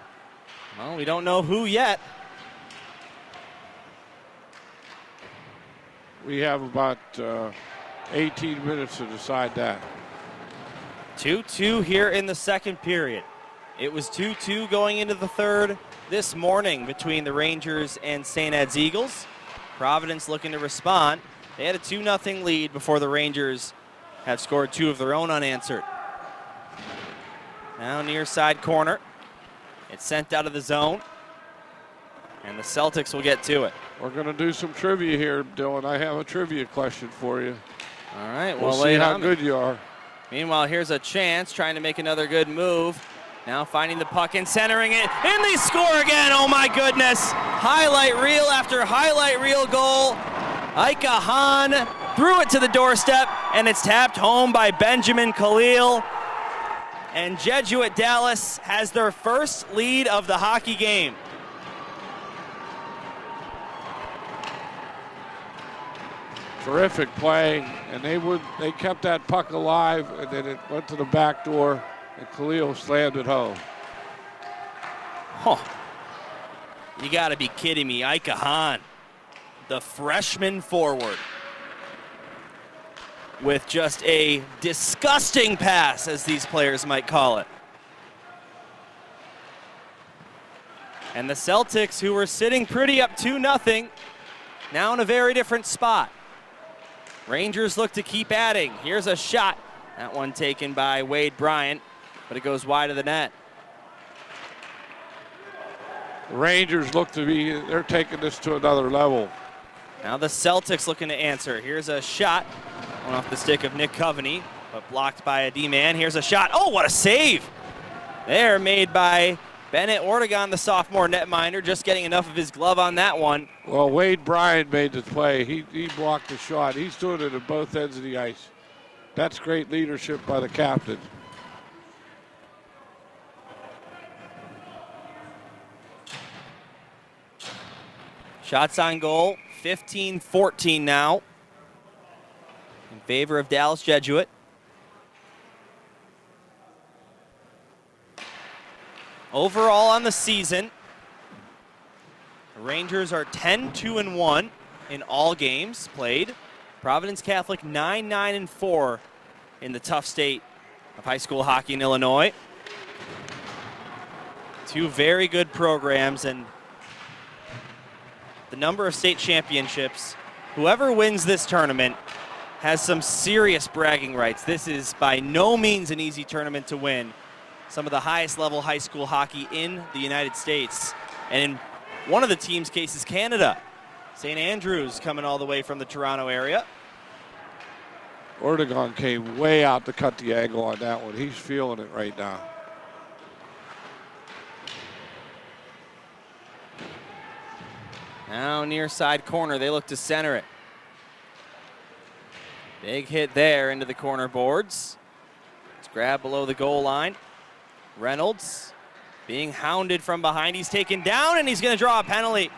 Well, we don't know who yet. We have about 18 minutes to decide that. 2-2 here in the second period. It was 2-2 going into the third this morning between the Rangers and St. Ed's Eagles. Providence looking to respond. They had a 2-0 lead before the Rangers have scored 2 of their own unanswered. Now near side corner. It's sent out of the zone. And the Celtics will get to it. We're going to do some trivia here, Dylan. I have a trivia question for you. All right, we'll see how good you are. Meanwhile, here's a chance, trying to make another good move. Now finding the puck and centering it, and they score again. Oh my goodness. Highlight reel after highlight reel goal. Ika Hahn threw it to the doorstep, and it's tapped home by Benjamin Khalil. And Jesuit Dallas has their first lead of the hockey game. Terrific play, and they kept that puck alive, and then it went to the back door, and Khalil slammed it home. Huh. You got to be kidding me. Ika Hahn, the freshman forward, with just a disgusting pass, as these players might call it. And the Celtics, who were sitting pretty up 2-0, now in a very different spot. Rangers look to keep adding. Here's a shot. That one taken by Wade Bryant, but it goes wide of the net. The Rangers look to be, they're taking this to another level. Now the Celtics looking to answer. Here's a shot. One off the stick of Nick Coveney, but blocked by a D-man. Here's a shot. Oh, what a save! There, made by Bennett Ortegon, the sophomore netminder, just getting enough of his glove on that one. Well, Wade Bryant made the play. He blocked the shot. He's doing it at both ends of the ice. That's great leadership by the captain. Shots on goal, 15-14 now in favor of Dallas Jesuit. Overall on the season, the Rangers are 10-2-1 in all games played. Providence Catholic 9-9-4 in the tough state of high school hockey in Illinois. Two very good programs, and the number of state championships. Whoever wins this tournament has some serious bragging rights. This is by no means an easy tournament to win. Some of the highest level high school hockey in the United States. And in one of the team's cases, Canada. St. Andrews coming all the way from the Toronto area. Ortegon came way out to cut the angle on that one. He's feeling it right now. Now near side corner, they look to center it. Big hit there into the corner boards. It's grabbed below the goal line. Reynolds being hounded from behind. He's taken down, and he's going to draw a penalty.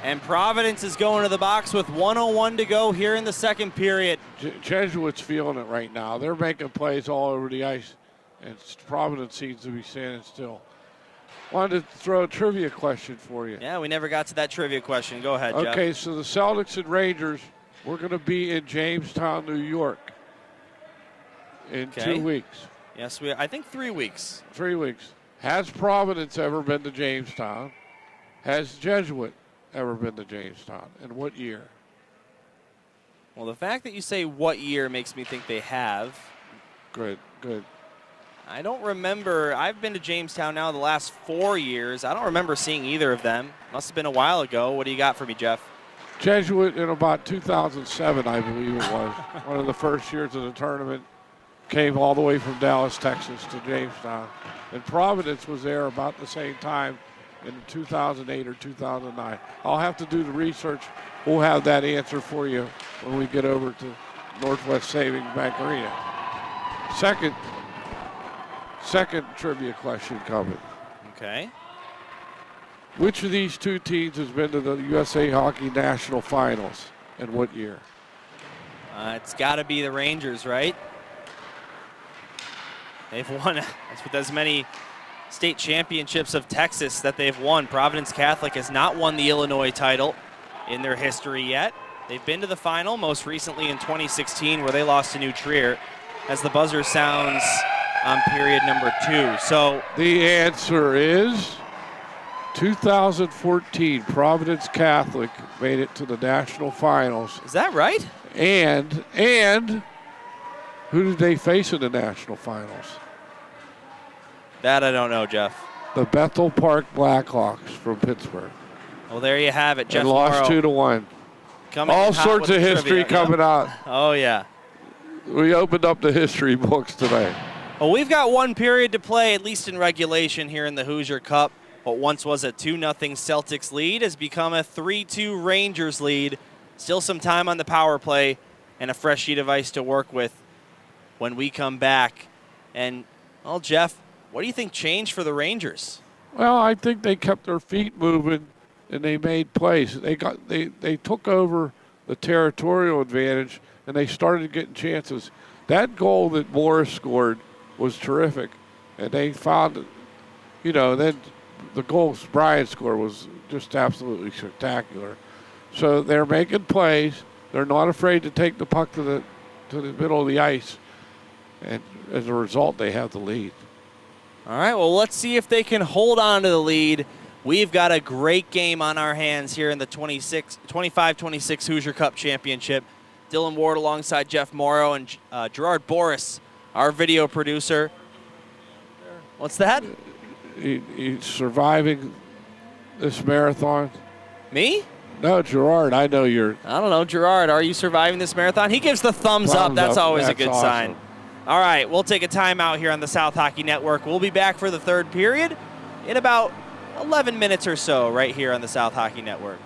And Providence is going to the box with 1:01 to go here in the second period. Jesuit's feeling it right now. They're making plays all over the ice, and Providence seems to be standing still. Wanted to throw a trivia question for you. Yeah, we never got to that trivia question. Go ahead, Jeff. Okay, so the Celtics and Rangers, we're going to be in Jamestown, New York in 2 weeks. Yes, I think 3 weeks. 3 weeks. Has Providence ever been to Jamestown? Has Jesuit ever been to Jamestown? And what year? Well, the fact that you say what year makes me think they have. Good, good. I don't remember. I've been to Jamestown now the last 4 years. I don't remember seeing either of them. Must have been a while ago. What do you got for me, Jeff? Jesuit in about 2007, I believe it was. One of the first years of the tournament. Came all the way from Dallas, Texas to Jamestown. And Providence was there about the same time in 2008 or 2009. I'll have to do the research. We'll have that answer for you when we get over to Northwest Savings Bank Arena. Second trivia question coming. Okay. Which of these two teams has been to the USA Hockey National Finals and what year? It's got to be the Rangers, right? They've won with as many state championships of Texas that they've won. Providence Catholic has not won the Illinois title in their history yet. They've been to the final, most recently in 2016, where they lost to New Trier, as the buzzer sounds on period number 2. So the answer is 2014. Providence Catholic made it to the national finals. Is that right? And who did they face in the national finals? That I don't know, Jeff. The Bethel Park Blackhawks from Pittsburgh. Well, there you have it. Jeff and lost Morrow 2-1. coming All in hot sorts with of the history trivia. coming out. Oh, yeah. We opened up the history books today. Well, we've got one period to play, at least in regulation here in the Hoosier Cup. What once was a 2-0 Celtics lead has become a 3-2 Rangers lead. Still some time on the power play and a fresh sheet of ice to work with when we come back. And, well, Jeff, what do you think changed for the Rangers? Well, I think they kept their feet moving and they made plays. They took over the territorial advantage and they started getting chances. That goal that Morris scored was terrific, and they found, you know, then the goal Brian scored was just absolutely spectacular. So they're making plays. They're not afraid to take the puck to the middle of the ice, and as a result, they have the lead. All right, well, let's see if they can hold on to the lead. We've got a great game on our hands here in the 25-26 Hoosier Cup Championship. Dylan Ward alongside Jeff Morrow and Gerard Boris, our video producer. What's that? He's surviving this marathon. Me? No, Gerard, I know you're. I don't know, Gerard, are you surviving this marathon? He gives the thumbs up. That's always a good sign. All right, we'll take a timeout here on the South Hockey Network. We'll be back for the third period in about 11 minutes or so right here on the South Hockey Network.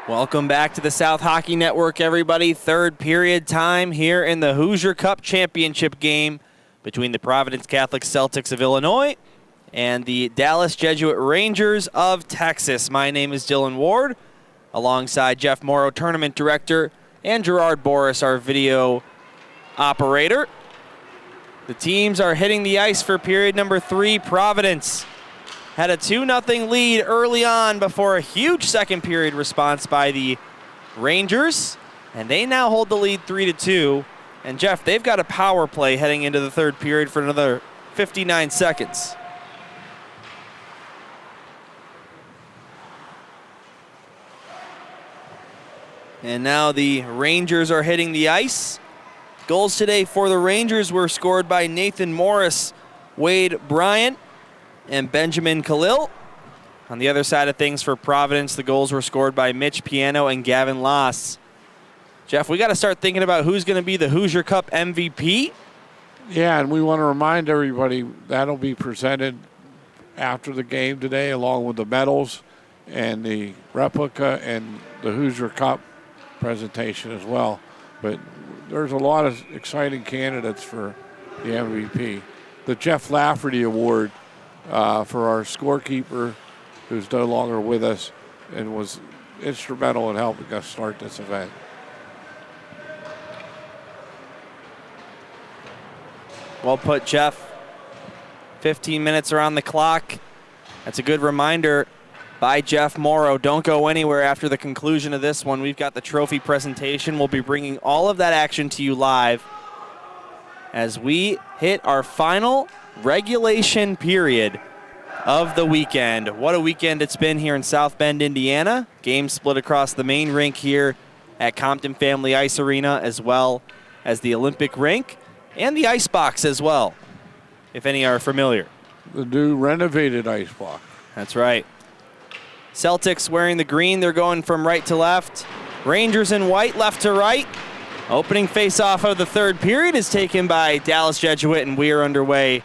Welcome back to the South Hockey Network, everybody. Third period time here in the Hoosier Cup championship game between the Providence Catholic Celtics of Illinois and the Dallas Jesuit Rangers of Texas. My name is Dylan Ward, alongside Jeff Morrow, tournament director, and Gerard Boris, our video operator. The teams are hitting the ice for period number 3. Providence had a 2-0 lead early on before a huge second period response by the Rangers, and they now hold the lead 3-2. And Jeff, they've got a power play heading into the third period for another 59 seconds. And now the Rangers are hitting the ice. Goals today for the Rangers were scored by Nathan Morris, Wade Bryant, and Benjamin Khalil. On the other side of things for Providence, the goals were scored by Mitch Piano and Gavin Loss. Jeff, we got to start thinking about who's going to be the Hoosier Cup MVP. Yeah, and we want to remind everybody that'll be presented after the game today, along with the medals and the replica and the Hoosier Cup presentation as well. But there's a lot of exciting candidates for the MVP. The Jeff Lafferty Award for our scorekeeper, who's no longer with us and was instrumental in helping us start this event. Well put, Jeff. 15 minutes are on the clock. That's a good reminder by Jeff Morrow. Don't go anywhere after the conclusion of this one. We've got the trophy presentation. We'll be bringing all of that action to you live as we hit our final regulation period of the weekend. What a weekend it's been here in South Bend, Indiana. Games split across the main rink here at Compton Family Ice Arena, as well as the Olympic rink and the ice box as well, if any are familiar. The new renovated ice box. That's right. Celtics wearing the green. They're going from right to left. Rangers in white, left to right. Opening face-off of the third period is taken by Dallas Jesuit, and we are underway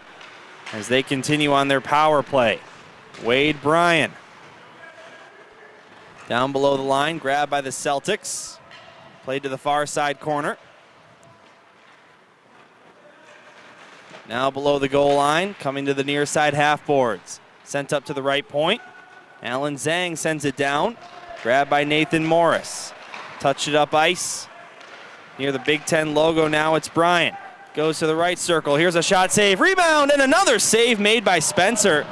as they continue on their power play. Wade Bryant down below the line, grabbed by the Celtics. Played to the far side corner. Now below the goal line, coming to the near side half boards. Sent up to the right point. Alan Zhang sends it down. Grabbed by Nathan Morris. Touched it up ice. Near the Big Ten logo now, it's Bryant. Goes to the right circle. Here's a shot save. Rebound, and another save made by Spencer.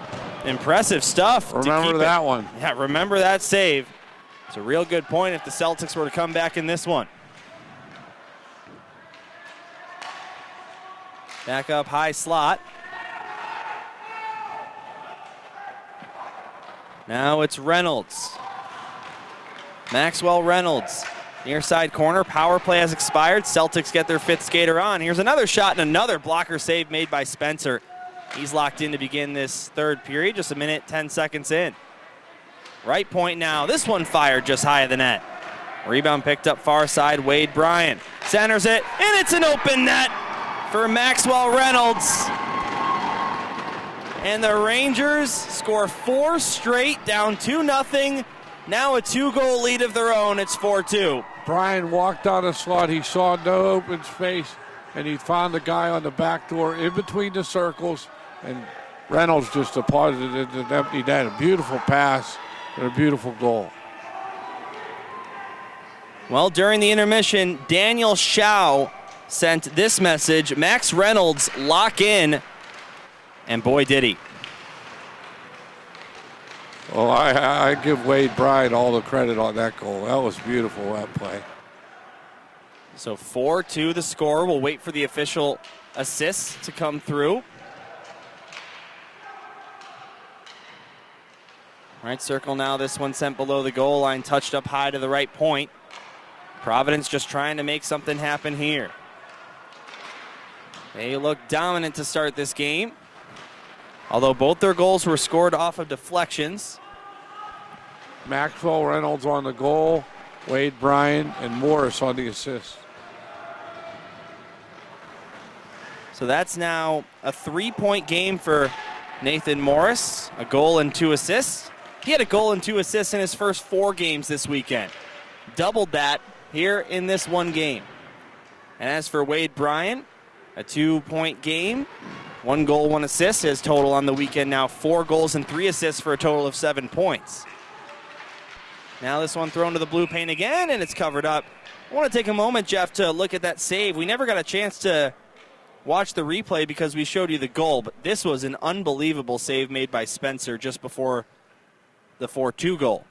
Impressive stuff. Remember that one. Yeah, remember that save. It's a real good point if the Celtics were to come back in this one. Back up high slot. Now it's Reynolds. Maxwell Reynolds. Near side corner, power play has expired. Celtics get their fifth skater on. Here's another shot and another blocker save made by Spencer. He's locked in to begin this third period, just a minute, 10 seconds in. Right point now, this one fired just high of the net. Rebound picked up far side, Wade Bryant. Centers it, and it's an open net for Maxwell Reynolds. And the Rangers score 4 straight, down 2-0. Now a 2-goal lead of their own, it's 4-2. Brian walked out of slot. He saw no open space, and he found the guy on the back door in between the circles, and Reynolds just deposited it in an empty net. A beautiful pass and a beautiful goal. Well, during the intermission, Daniel Schau sent this message: Max Reynolds, lock in. And boy, did he. Well, I give Wade Bryant all the credit on that goal. That was beautiful, that play. So 4-2 the score. We'll wait for the official assists to come through. Right circle now, this one sent below the goal line, touched up high to the right point. Providence just trying to make something happen here. They look dominant to start this game, although both their goals were scored off of deflections. Maxwell Reynolds on the goal, Wade Bryant and Morris on the assist. So that's now a 3-point game for Nathan Morris, a goal and 2 assists. He had a goal and 2 assists in his first 4 games this weekend. doubled that here in this one game. And as for Wade Bryant, a 2-point game, 1 goal, 1 assist. His total on the weekend now 4 goals and 3 assists for a total of 7 points. Now this one thrown to the blue paint again, and it's covered up. I want to take a moment, Jeff, to look at that save. We never got a chance to watch the replay because we showed you the goal, but this was an unbelievable save made by Spencer just before the 4-2 goal.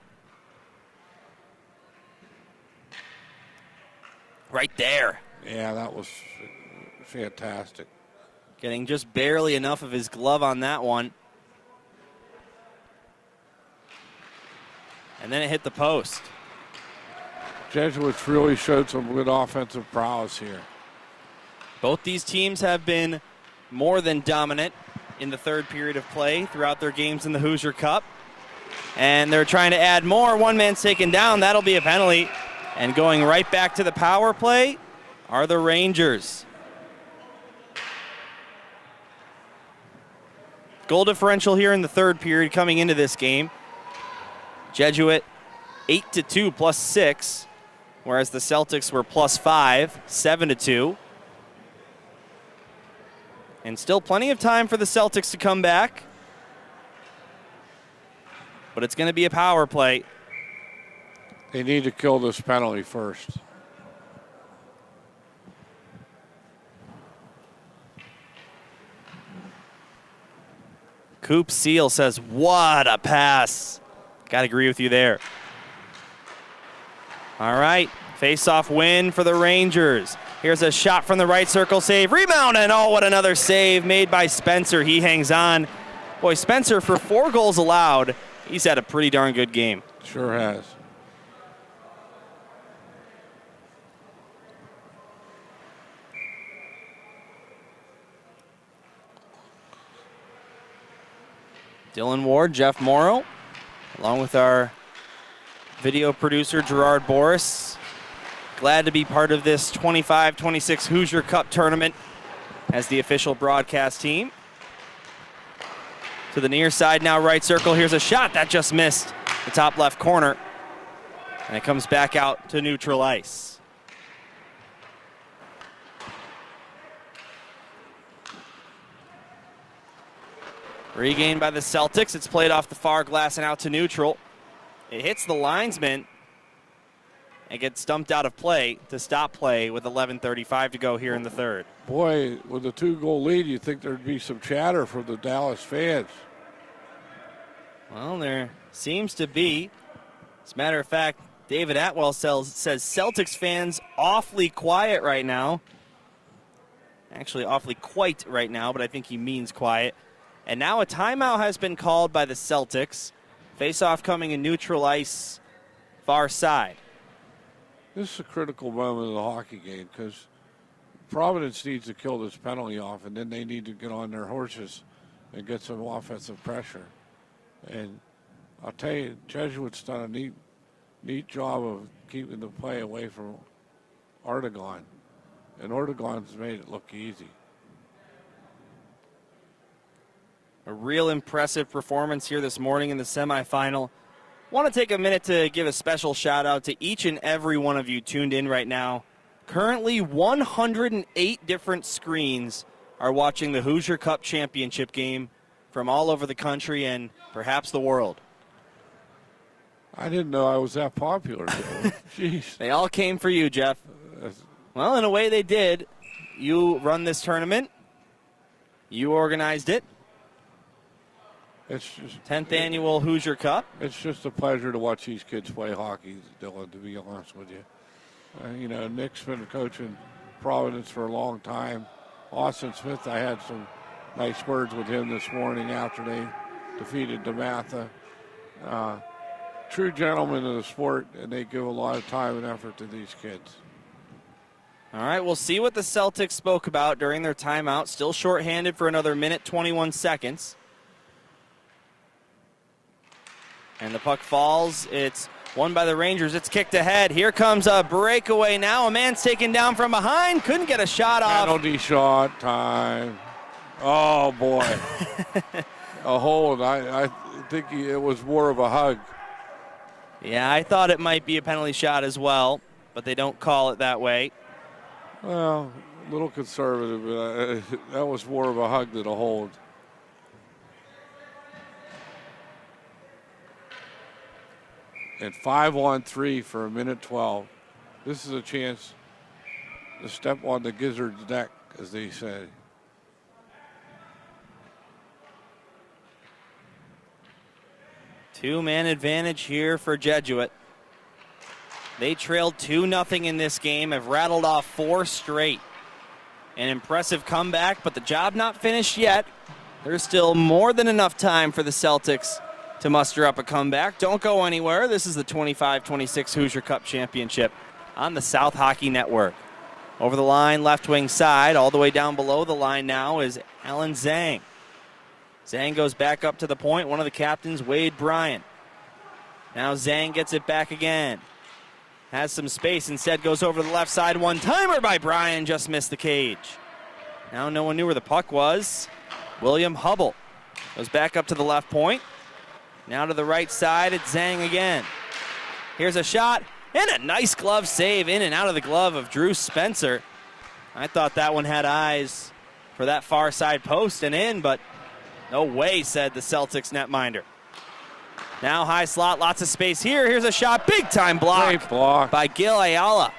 Right there. Yeah, that was fantastic. Getting just barely enough of his glove on that one. And then it hit the post. Jesuits really showed some good offensive prowess here. Both these teams have been more than dominant in the third period of play throughout their games in the Hoosier Cup. And they're trying to add more. One man's taken down. That'll be a penalty. And going right back to the power play are the Rangers. Goal differential here in the third period coming into this game. Jesuit 8-2 plus 6, whereas the Celtics were plus 5, 7-2. And still plenty of time for the Celtics to come back. But it's going to be a power play. They need to kill this penalty first. Coop Seal says, what a pass. Got to agree with you there. All right, face-off win for the Rangers. Here's a shot from the right circle, save, rebound, and oh, what another save made by Spencer. He hangs on. Boy, Spencer, for 4 goals allowed, he's had a pretty darn good game. Sure has. Dylan Ward, Jeff Morrow, along with our video producer, Gerard Boris. Glad to be part of this 25-26 Hoosier Cup tournament as the official broadcast team. To the near side now, right circle. Here's a shot that just missed the top left corner. And it comes back out to neutral ice. Regained by the Celtics. It's played off the far glass and out to neutral. It hits the linesman and gets stumped out of play to stop play with 11:35 to go here in the third. Boy, with a 2-goal lead, you'd think there'd be some chatter from the Dallas fans. Well, there seems to be. As a matter of fact, David Atwell says Celtics fans awfully quiet right now. Actually, awfully quite right now, but I think he means quiet. And now a timeout has been called by the Celtics. Face-off coming in neutral ice, far side. This is a critical moment of the hockey game because Providence needs to kill this penalty off, and then they need to get on their horses and get some offensive pressure. And I'll tell you, Jesuit's done a neat job of keeping the play away from Artegon. And Artegon's made it look easy. A real impressive performance here this morning in the semifinal. Want to take a minute to give a special shout out to each and every one of you tuned in right now. Currently 108 different screens are watching the Hoosier Cup championship game from all over the country and perhaps the world. I didn't know I was that popular. Jeez. They all came for you, Jeff. Well, in a way they did. You run this tournament. You organized it. It's just 10th annual Hoosier Cup. It's just a pleasure to watch these kids play hockey, Dylan, to be honest with you. You know, Nick's been coaching Providence for a long time. Austin Smith, I had some nice words with him this morning after they defeated DeMatha. True gentlemen of the sport, and they give a lot of time and effort to these kids. All right, we'll see what the Celtics spoke about during their timeout. Still shorthanded for another minute, 21 seconds. And the puck falls. It's won by the Rangers. It's kicked ahead. Here comes a breakaway now. A man's taken down from behind. Couldn't get a shot off. Penalty shot time. Oh, boy. A hold. I think it was more of a hug. Yeah, I thought it might be a penalty shot as well, but they don't call it that way. Well, a little conservative, but that was more of a hug than a hold. And 5-on-3 for a minute 12. This is a chance to step on the gizzard's neck, as they say. Two-man advantage here for Jesuit. They trailed 2-0 in this game, have rattled off 4 straight. An impressive comeback, but the job not finished yet. There's still more than enough time for the Celtics to muster up a comeback. Don't go anywhere. This is the 25-26 Hoosier Cup Championship on the South Hockey Network. Over the line, left wing side, all the way down below the line now is Alan Zhang. Zhang goes back up to the point. One of the captains, Wade Bryant. Now Zhang gets it back again. Has some space, instead goes over to the left side. One-timer by Bryant, just missed the cage. Now no one knew where the puck was. William Hubble goes back up to the left point. Now to the right side, it's Zhang again. Here's a shot, and a nice glove save in and out of the glove of Drew Spencer. I thought that one had eyes for that far side post and in, but no way, said the Celtics netminder. Now high slot, lots of space here. Here's a shot, big time block by Gil Ayala.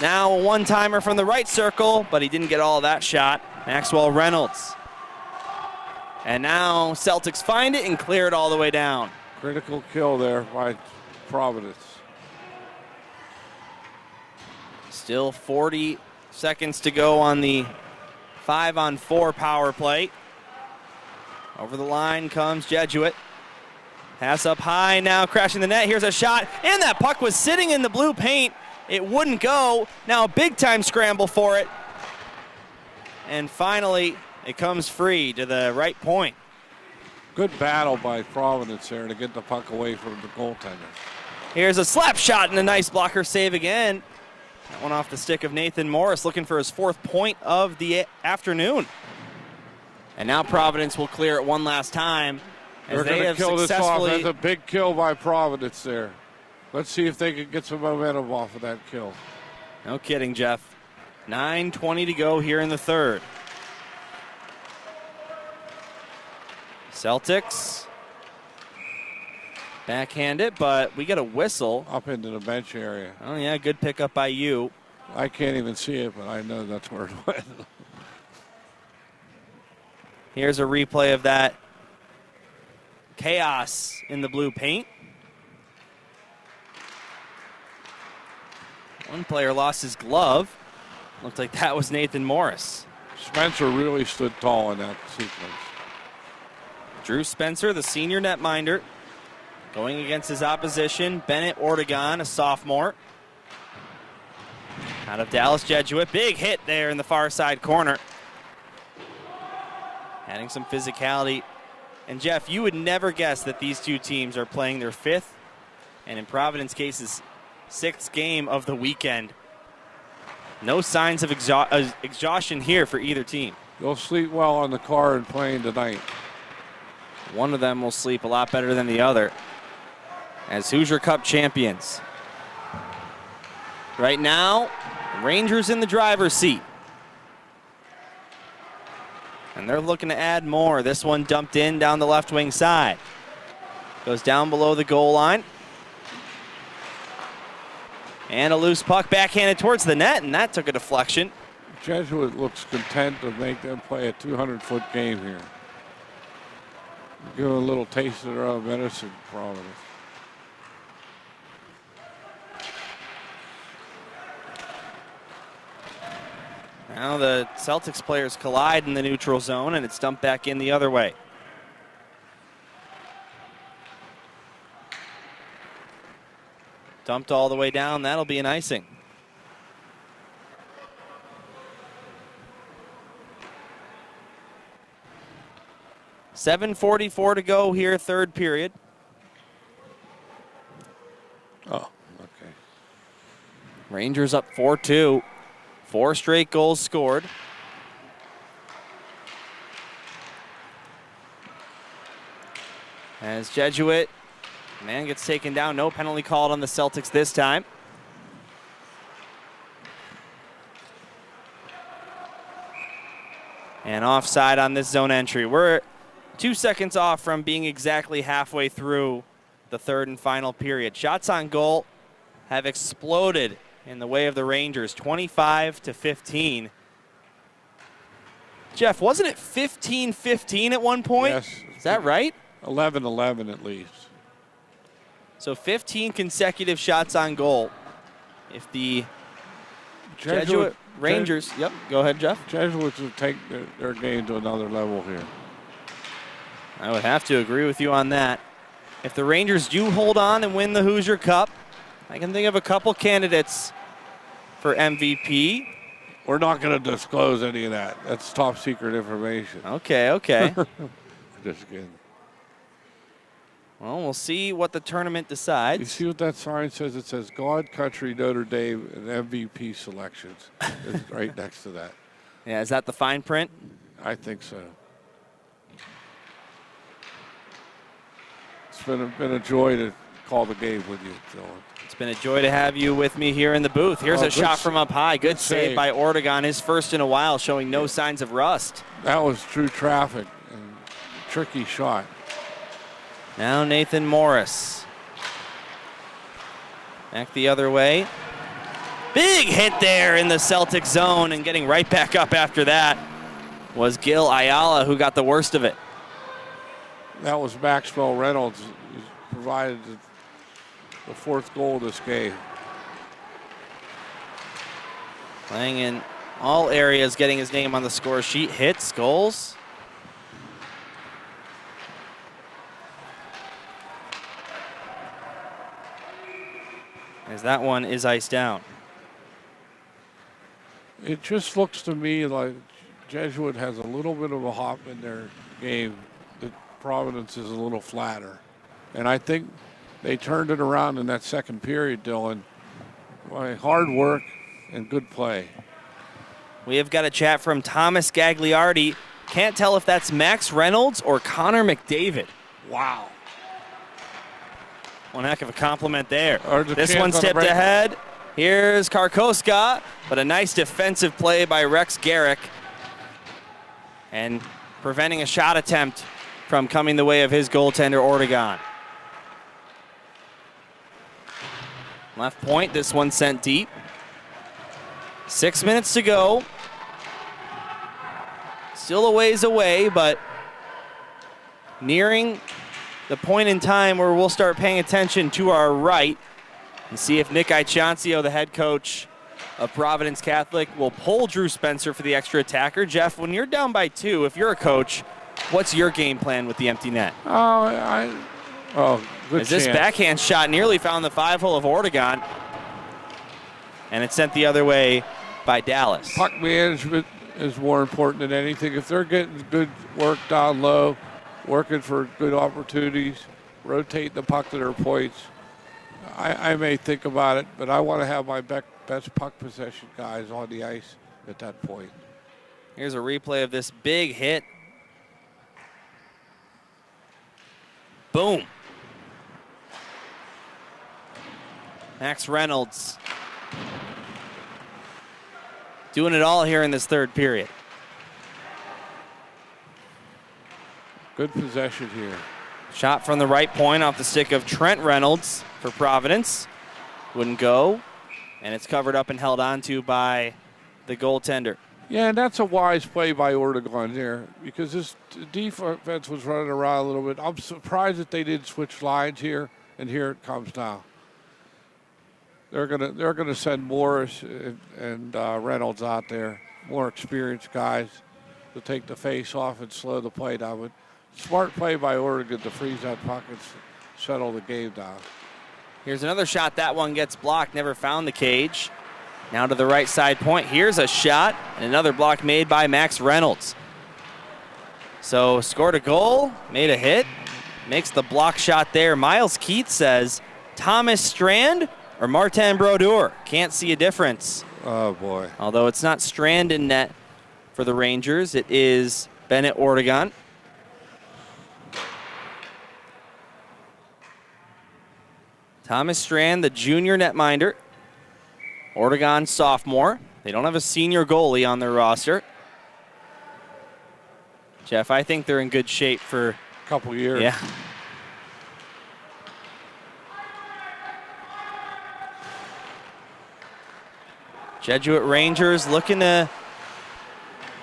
Now a one-timer from the right circle, but he didn't get all of that shot. Maxwell Reynolds. And now Celtics find it and clear it all the way down. Critical kill there by Providence. Still 40 seconds to go on the 5-on-4 power play. Over the line comes Jesuit. Pass up high, now crashing the net. Here's a shot, and that puck was sitting in the blue paint. It wouldn't go. Now a big-time scramble for it. And finally, it comes free to the right point. Good battle by Providence there to get the puck away from the goaltender. Here's a slap shot and a nice blocker save again. That one off the stick of Nathan Morris, looking for his 4th point of the afternoon. And now Providence will clear it one last time. They're going to kill this off. That's a big kill by Providence there. Let's see if they can get some momentum off of that kill. No kidding, Jeff. 9:20 to go here in the third. Celtics backhand it, but we get a whistle. Up into the bench area. Oh, yeah, good pickup by you. I can't even see it, but I know that's where it went. Here's a replay of that chaos in the blue paint. One player lost his glove. Looked like that was Nathan Morris. Spencer really stood tall in that sequence. Drew Spencer, the senior netminder, going against his opposition, Bennett Ortegon, a sophomore. Out of Dallas Jesuit, big hit there in the far side corner. Adding some physicality. And Jeff, you would never guess that these two teams are playing their 5th, and in Providence cases, 6th game of the weekend. No signs of exhaustion here for either team. They'll sleep well on the car and playing tonight. One of them will sleep a lot better than the other as Hoosier Cup champions. Right now, Rangers in the driver's seat. And they're looking to add more. This one dumped in down the left wing side. Goes down below the goal line. And a loose puck backhanded towards the net, and that took a deflection. Jesuit looks content to make them play a 200-foot game here. Give them a little taste of their own medicine, Providence. Now the Celtics players collide in the neutral zone, and it's dumped back in the other way. Dumped all the way down. That'll be an icing. .7:44 to go here, third period. Oh, okay. Rangers up 4-2. 4 straight goals scored. As Jesuit Man gets taken down. No penalty called on the Celtics this time. And offside on this zone entry. We're 2 seconds off from being exactly halfway through the third and final period. Shots on goal have exploded in the way of the Rangers, 25-15. Jeff, wasn't it 15-15 at one point? Yes. Is that right? 11-11 at least. So 15 consecutive shots on goal. If the Jesuit Rangers, yep, go ahead, Jeff. Jesuits will take their game to another level here. I would have to agree with you on that. If the Rangers do hold on and win the Hoosier Cup, I can think of a couple candidates for MVP. We're not going to disclose any of that. That's top secret information. Okay, okay. Just kidding. Well, we'll see what the tournament decides. You see what that sign says? It says God, Country, Notre Dame, and MVP selections. It's right next to that. Yeah, is that the fine print? I think so. It's been a joy to call the game with you, Dylan. It's been a joy to have you with me here in the booth. Here's a shot from up high. Good save by Ortegon, his first in a while, showing no signs of rust. That was true traffic and tricky shot. Now Nathan Morris. Back the other way. Big hit there in the Celtic zone, and getting right back up after that was Gil Ayala, who got the worst of it. That was Maxwell Reynolds, who provided the fourth goal of this game. Playing in all areas, getting his name on the score sheet. Hits, goals. As that one is iced down. It just looks to me like Jesuit has a little bit of a hop in their game. That Providence is a little flatter. And I think they turned it around in that second period, Dylan, by hard work and good play. We have got a chat from Thomas Gagliardi. Can't tell if that's Max Reynolds or Connor McDavid. Wow. One heck of a compliment there. This one's tipped ahead. Here's Karkoska, but a nice defensive play by Rex Garrick. And preventing a shot attempt from coming the way of his goaltender, Ortegon. Left point, this one sent deep. 6 minutes to go. Still a ways away, but nearing the point in time where we'll start paying attention to our right and see if Nick Ichancio, the head coach of Providence Catholic, will pull Drew Spencer for the extra attacker. Jeff, when you're down by 2, if you're a coach, what's your game plan with the empty net? Good As this backhand shot nearly found the 5-hole of Ortegon, and it's sent the other way by Dallas. Puck management is more important than anything. If they're getting good work down low, working for good opportunities, rotate the puck to their points, I may think about it, but I want to have my best puck possession guys on the ice at that point. Here's a replay of this big hit. Boom. Max Reynolds doing it all here in this third period. Good possession here. Shot from the right point off the stick of Trent Reynolds for Providence. Wouldn't go, and it's covered up and held onto by the goaltender. Yeah, and that's a wise play by Ortegon there, because this defense was running around a little bit. I'm surprised that they didn't switch lines here, and here it comes now. They're gonna send Morris and Reynolds out there, more experienced guys, to take the face off and slow the play down. But smart play by Oregon to freeze that puck and settle the game down. Here's another shot. That one gets blocked, never found the cage. Now to the right side point. Here's a shot, and another block made by Max Reynolds. So scored a goal, made a hit, makes the block shot there. Miles Keith says Thomas Strand or Martin Brodeur. Can't see a difference. Oh, boy. Although it's not Strand in net for the Rangers, it is Bennett Ortegon. Thomas Strand, the junior netminder. Ortegon sophomore. They don't have a senior goalie on their roster. Jeff, I think they're in good shape for a couple years. Yeah. Jesuit Rangers looking to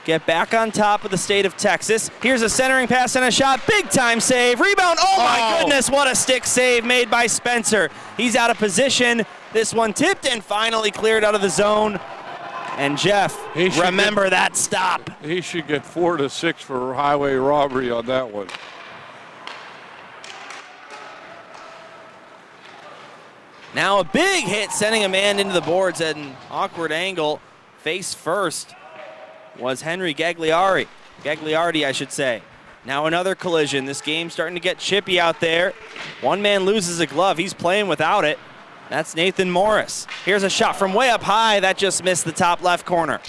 get back on top of the state of Texas. Here's a centering pass and a shot. Big time save. Rebound. Oh my goodness, what a stick save made by Spencer. He's out of position. This one tipped and finally cleared out of the zone. And Jeff, remember that stop. He should get 4 to 6 for highway robbery on that one. Now a big hit, sending a man into the boards at an awkward angle. Face first was Henry Gagliardi, I should say. Now another collision. This game's starting to get chippy out there. One man loses a glove. He's playing without it. That's Nathan Morris. Here's a shot from way up high. That just missed the top left corner.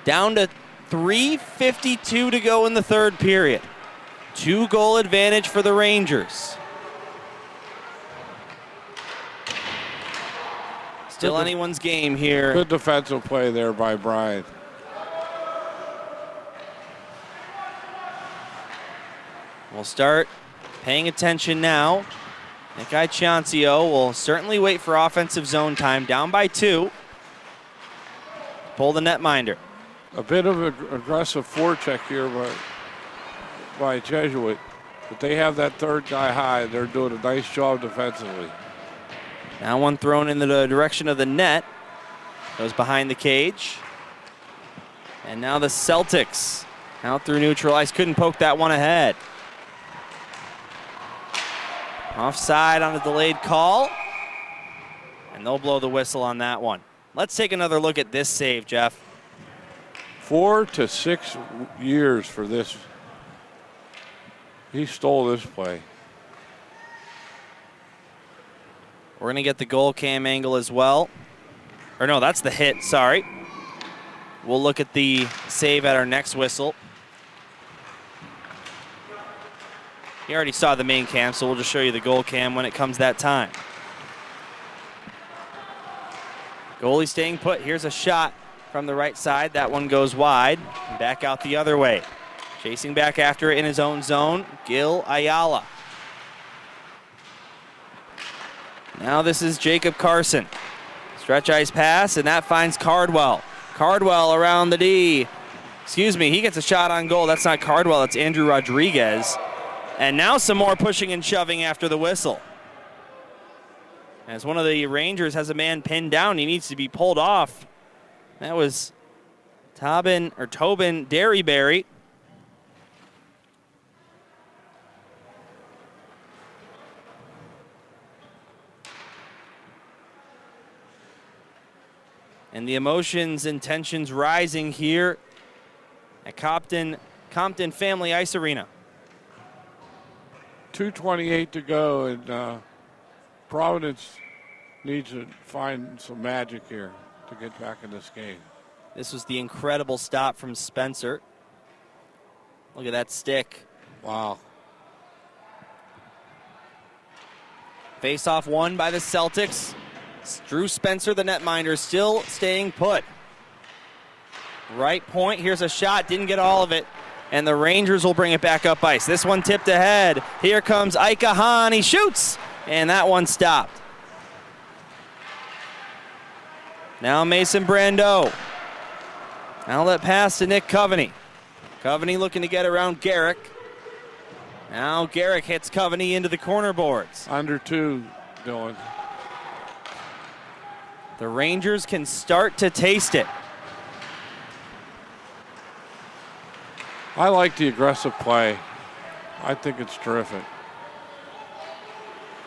Down to 3:52 to go in the third period. 2-goal advantage for the Rangers. Still anyone's game here. Good defensive play there by Brian. We'll start paying attention now. Nick Ichiancio will certainly wait for offensive zone time. Down by 2. Pull the netminder. A bit of an aggressive forecheck here by Jesuit. But they have that third guy high. They're doing a nice job defensively. Now one thrown in the direction of the net. Goes behind the cage. And now the Celtics out through neutral ice. Couldn't poke that one ahead. Offside on a delayed call. And they'll blow the whistle on that one. Let's take another look at this save, Jeff. 4 to 6 years for this. He stole this play. We're going to get the goal cam angle as well. Or no, that's the hit, sorry. We'll look at the save at our next whistle. You already saw the main cam, so we'll just show you the goal cam when it comes that time. Goalie staying put. Here's a shot from the right side. That one goes wide. And back out the other way. Chasing back after it in his own zone, Gil Ayala. Now this is Jacob Carson. Stretch ice pass, and that finds Cardwell. Cardwell around the D. Excuse me, he gets a shot on goal. That's not Cardwell, it's Andrew Rodriguez. And now some more pushing and shoving after the whistle. As one of the Rangers has a man pinned down, he needs to be pulled off. That was Tobin Derryberry. And the emotions and tensions rising here at Compton Family Ice Arena. 2:28 to go, and Providence needs to find some magic here to get back in this game. This was the incredible stop from Spencer. Look at that stick. Wow. Face-off won by the Celtics. Drew Spencer, the netminder, still staying put. Right point, here's a shot, didn't get all of it. And the Rangers will bring it back up ice. This one tipped ahead. Here comes Ika Hahn, he shoots, and that one stopped. Now Mason Brando. Outlet pass to Nick Coveney. Coveney looking to get around Garrick. Now Garrick hits Coveney into the corner boards. Under 2, Dylan. The Rangers can start to taste it. I like the aggressive play. I think it's terrific.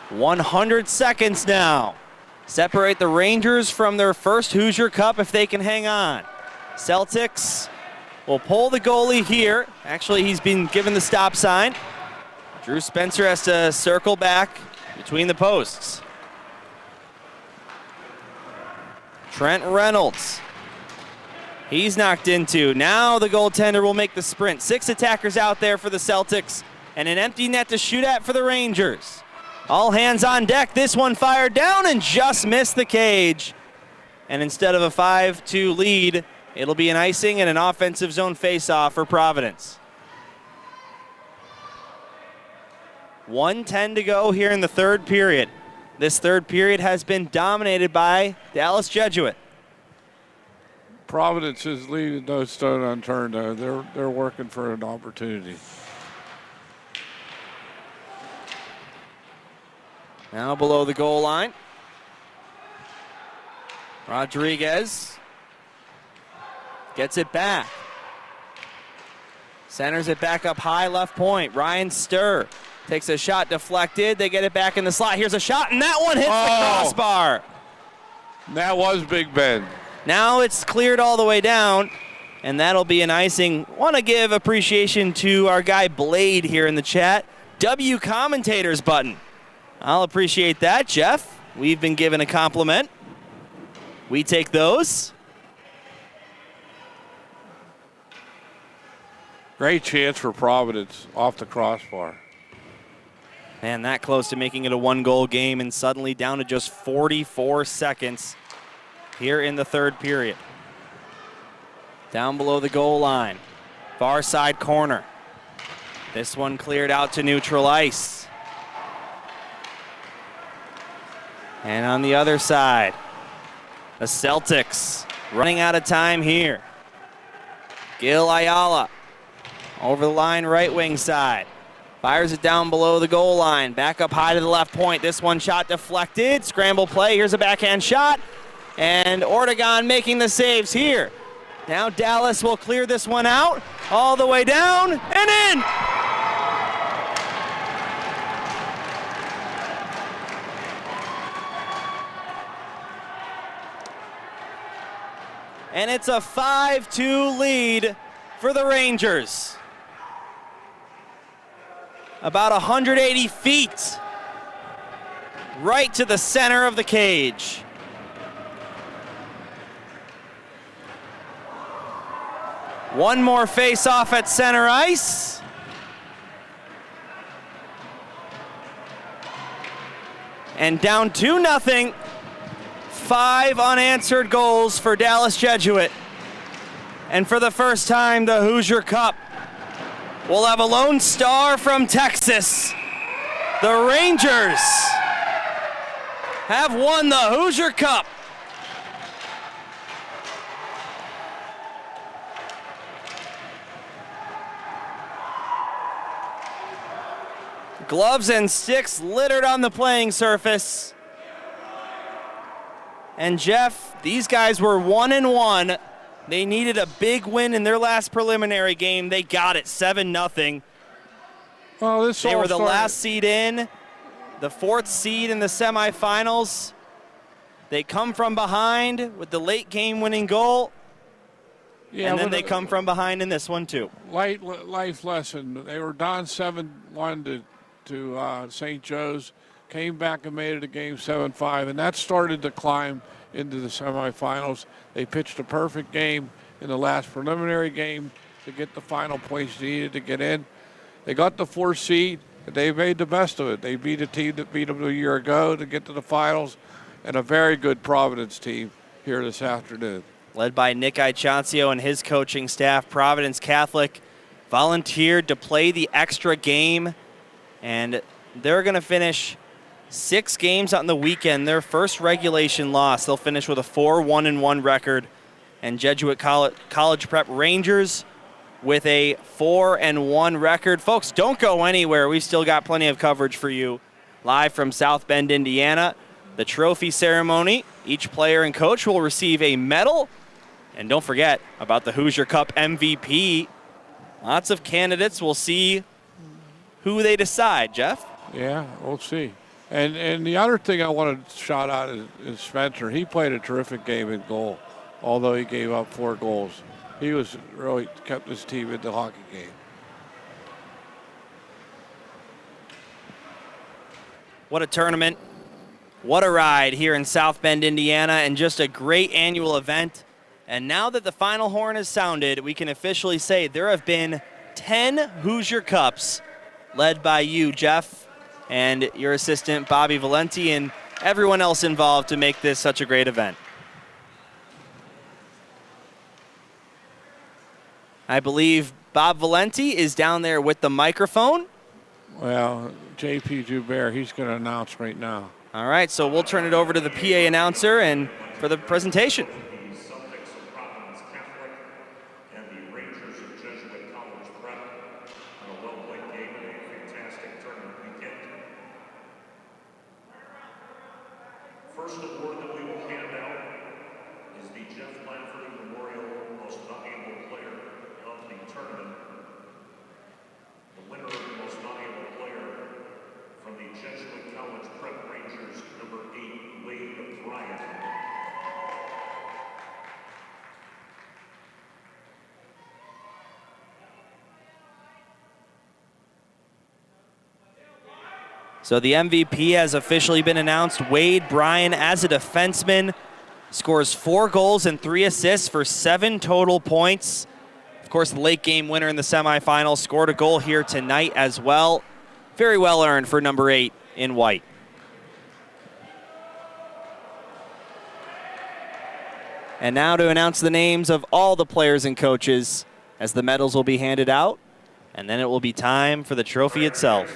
100 seconds now. Separate the Rangers from their first Hoosier Cup if they can hang on. Celtics will pull the goalie here. Actually, he's been given the stop sign. Drew Spencer has to circle back between the posts. Trent Reynolds. He's knocked into. Now the goaltender will make the sprint. 6 attackers out there for the Celtics, and an empty net to shoot at for the Rangers. All hands on deck. This one fired down and just missed the cage. And instead of a 5-2 lead, it'll be an icing and an offensive zone faceoff for Providence. 1:10 to go here in the third period. This third period has been dominated by Dallas Jesuit. Providence is leaving no stone unturned. They're working for an opportunity. Now below the goal line. Rodriguez gets it back. Centers it back up high left point. Ryan Sturr takes a shot deflected. They get it back in the slot. Here's a shot, and that one hits the crossbar. That was Big Ben. Now it's cleared all the way down, and that'll be an icing. Want to give appreciation to our guy Blade here in the chat. W commentators button. I'll appreciate that, Jeff. We've been given a compliment. We take those. Great chance for Providence off the crossbar. Man, that close to making it a one-goal game, and suddenly down to just 44 seconds here in the third period. Down below the goal line, far side corner. This one cleared out to neutral ice. And on the other side, the Celtics running out of time here. Gil Ayala over the line, right wing side. Fires it down below the goal line. Back up high to the left point. This one shot deflected. Scramble play. Here's a backhand shot. And Ortegon making the saves here. Now Dallas will clear this one out. All the way down and in. And it's a 5-2 lead for the Rangers. About 180 feet right to the center of the cage. One more face-off at center ice. And down 2-0. 5 unanswered goals for Dallas Jesuit. And for the first time, the Hoosier Cup will have a lone star from Texas. The Rangers have won the Hoosier Cup. Gloves and sticks littered on the playing surface. And Jeff, these guys were 1-1. They needed a big win in their last preliminary game. They got it, 7-0. Well, they were the last seed in, the 4th seed in the semifinals. They come from behind with the late game winning goal. Yeah, and then they come from behind in this one too. Life lesson. They were down 7-1 to St. Joe's. Came back and made it a game 7-5, and that started to climb into the semifinals. They pitched a perfect game in the last preliminary game to get the final points needed to get in. They got the 4th seed, and they made the best of it. They beat a team that beat them a year ago to get to the finals, and a very good Providence team here this afternoon. Led by Nick Ichancio and his coaching staff, Providence Catholic volunteered to play the extra game, and they're going to finish 6 games on the weekend. Their first regulation loss. They'll finish with a 4-1-1 record. And Jesuit College Prep Rangers with a 4-1 record. Folks, don't go anywhere. We've still got plenty of coverage for you. Live from South Bend, Indiana. The trophy ceremony. Each player and coach will receive a medal. And don't forget about the Hoosier Cup MVP. Lots of candidates. We'll see who they decide, Jeff. Yeah, we'll see. And the other thing I want to shout out is Spencer. He played a terrific game in goal, although he gave up 4 goals. He was really kept his team in the hockey game. What a tournament. What a ride here in South Bend, Indiana, and just a great annual event. And now that the final horn has sounded, we can officially say there have been 10 Hoosier Cups led by you, Jeff. and your assistant, Bobby Valenti, and everyone else involved to make this such a great event. I believe Bob Valenti is down there with the microphone. Well, J.P. Joubert, he's going to announce right now. All right, so we'll turn it over to the PA announcer and for the presentation. The Celtics of Providence Catholic and the Rangers of Jesuit College Prep on a well-played game and a fantastic tournament weekend. First award that we will hand out is the Jeff Lafferty Memorial Most Valuable Player of the Tournament. The winner of the Most Valuable Player from the Jesuit College Prep Rangers, number 8, Wade Bryant. So the MVP has officially been announced. Wade Bryan, as a defenseman, scores 4 goals and 3 assists for 7 total points. Of course, the late game winner in the semifinals scored a goal here tonight as well. Very well earned for number 8 in white. And now to announce the names of all the players and coaches as the medals will be handed out, and then it will be time for the trophy itself.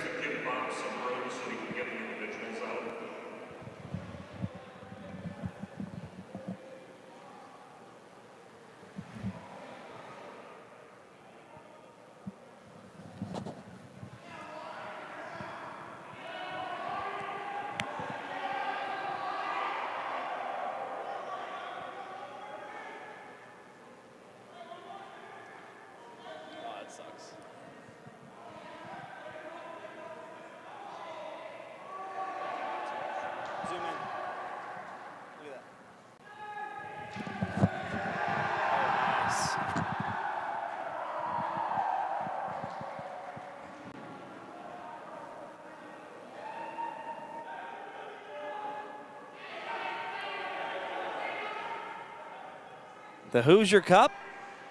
The Hoosier Cup,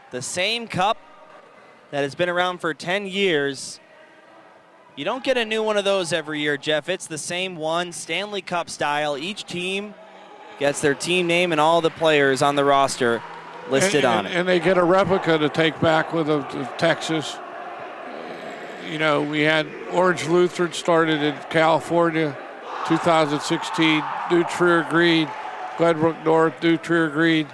the same cup that has been around for 10 years. You don't get a new one of those every year, Jeff. It's the same one, Stanley Cup style. Each team gets their team name and all the players on the roster listed on it. And they get a replica to take back with them to Texas. You know, we had Orange Lutheran started in California, 2016, New Trier Green, Glenbrook North, New Trier Green,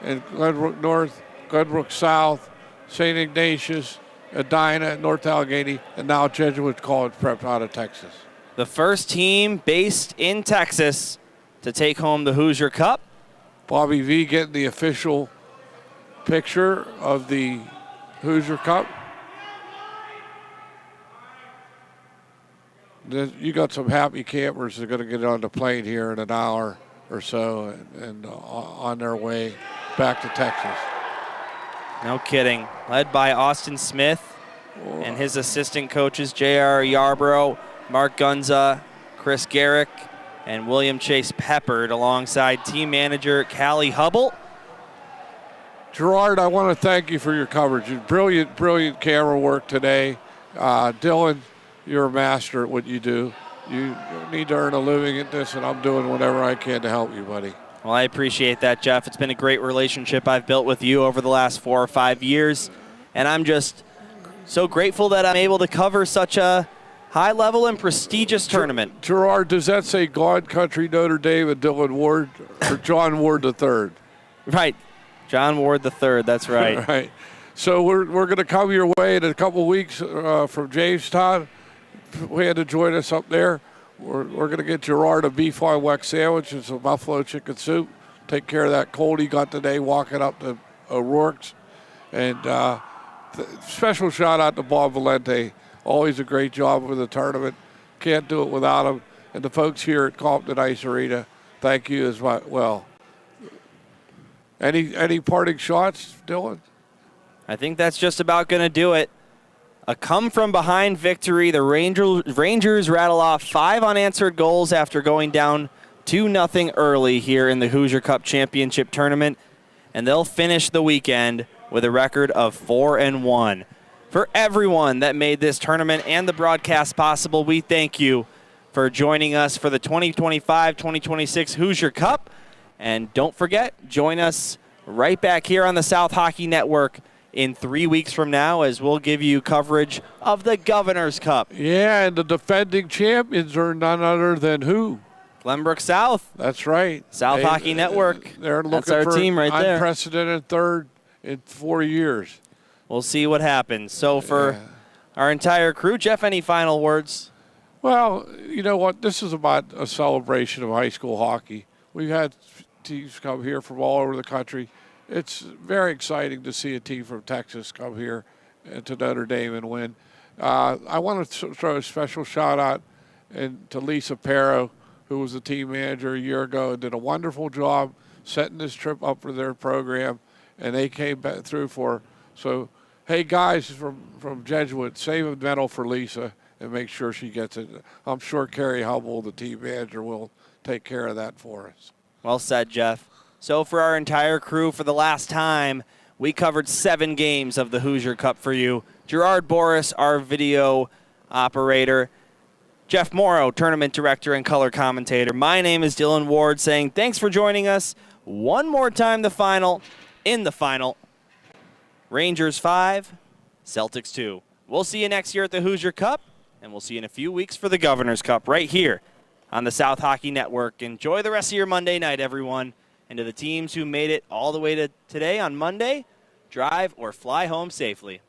and Glenbrook North, Glenbrook South, St. Ignatius, Edina, North Allegheny, and now Jesuit College Prep out of Texas. The first team based in Texas to take home the Hoosier Cup. Bobby V getting the official picture of the Hoosier Cup. You got some happy campers that are going to get on the plane here in an hour or so and on their way back to Texas. No kidding. Led by Austin Smith and his assistant coaches, J.R. Yarborough, Mark Gunza, Chris Garrick, and William Chase Peppard alongside team manager Callie Hubble. Gerard, I want to thank you for your coverage. Brilliant, brilliant camera work today. Dylan, you're a master at what you do. You need to earn a living at this, and I'm doing whatever I can to help you, buddy. Well, I appreciate that, Jeff. It's been a great relationship I've built with you over the last 4 or 5 years, and I'm just so grateful that I'm able to cover such a high-level and prestigious tournament. Gerard, does that say God Country Notre Dame and Dylan Ward, or John Ward III? Right, John Ward III, that's right. Right. So we're going to come your way in a couple of weeks from Jamestown. We had to join us up there. We're going to get Gerard a beef on wax sandwich and some buffalo chicken soup. Take care of that cold he got today walking up to O'Rourke's. And special shout out to Bob Valenti. Always a great job with the tournament. Can't do it without him. And the folks here at Compton Ice Arena, thank you as well. Any parting shots, Dylan? I think that's just about going to do it. A come-from-behind victory. The Rangers rattle off 5 unanswered goals after going down 2-0 early here in the Hoosier Cup Championship Tournament, and they'll finish the weekend with a record of 4-1. For everyone that made this tournament and the broadcast possible, we thank you, for joining us for the 2025-2026 Hoosier Cup. And don't forget, join us right back here on the South Hockey Network in 3 weeks from now as we'll give you coverage of the Governor's Cup. Yeah, and the defending champions are none other than who? Glenbrook South. That's right. South Hockey Network. They're looking That's our for team right there. Unprecedented third in 4 years. We'll see what happens. So for our entire crew, Jeff, any final words? Well, you know what? This is about a celebration of high school hockey. We've had teams come here from all over the country. It's very exciting to see a team from Texas come here to Notre Dame and win. I want to throw a special shout out to Lisa Perro, who was the team manager a year ago and did a wonderful job setting this trip up for their program, and they came back through for. So, hey, guys from Jesuit, save a medal for Lisa and make sure she gets it. I'm sure Carrie Hubble, the team manager, will take care of that for us. Well said, Jeff. So for our entire crew, for the last time, we covered 7 games of the Hoosier Cup for you. Gerard Boris, our video operator. Jeff Morrow, tournament director and color commentator. My name is Dylan Ward, saying thanks for joining us. One more time, the final. In the final, Rangers 5, Celtics 2. We'll see you next year at the Hoosier Cup, and we'll see you in a few weeks for the Governor's Cup right here on the South Hockey Network. Enjoy the rest of your Monday night, everyone. And to the teams who made it all the way to today on Monday, drive or fly home safely.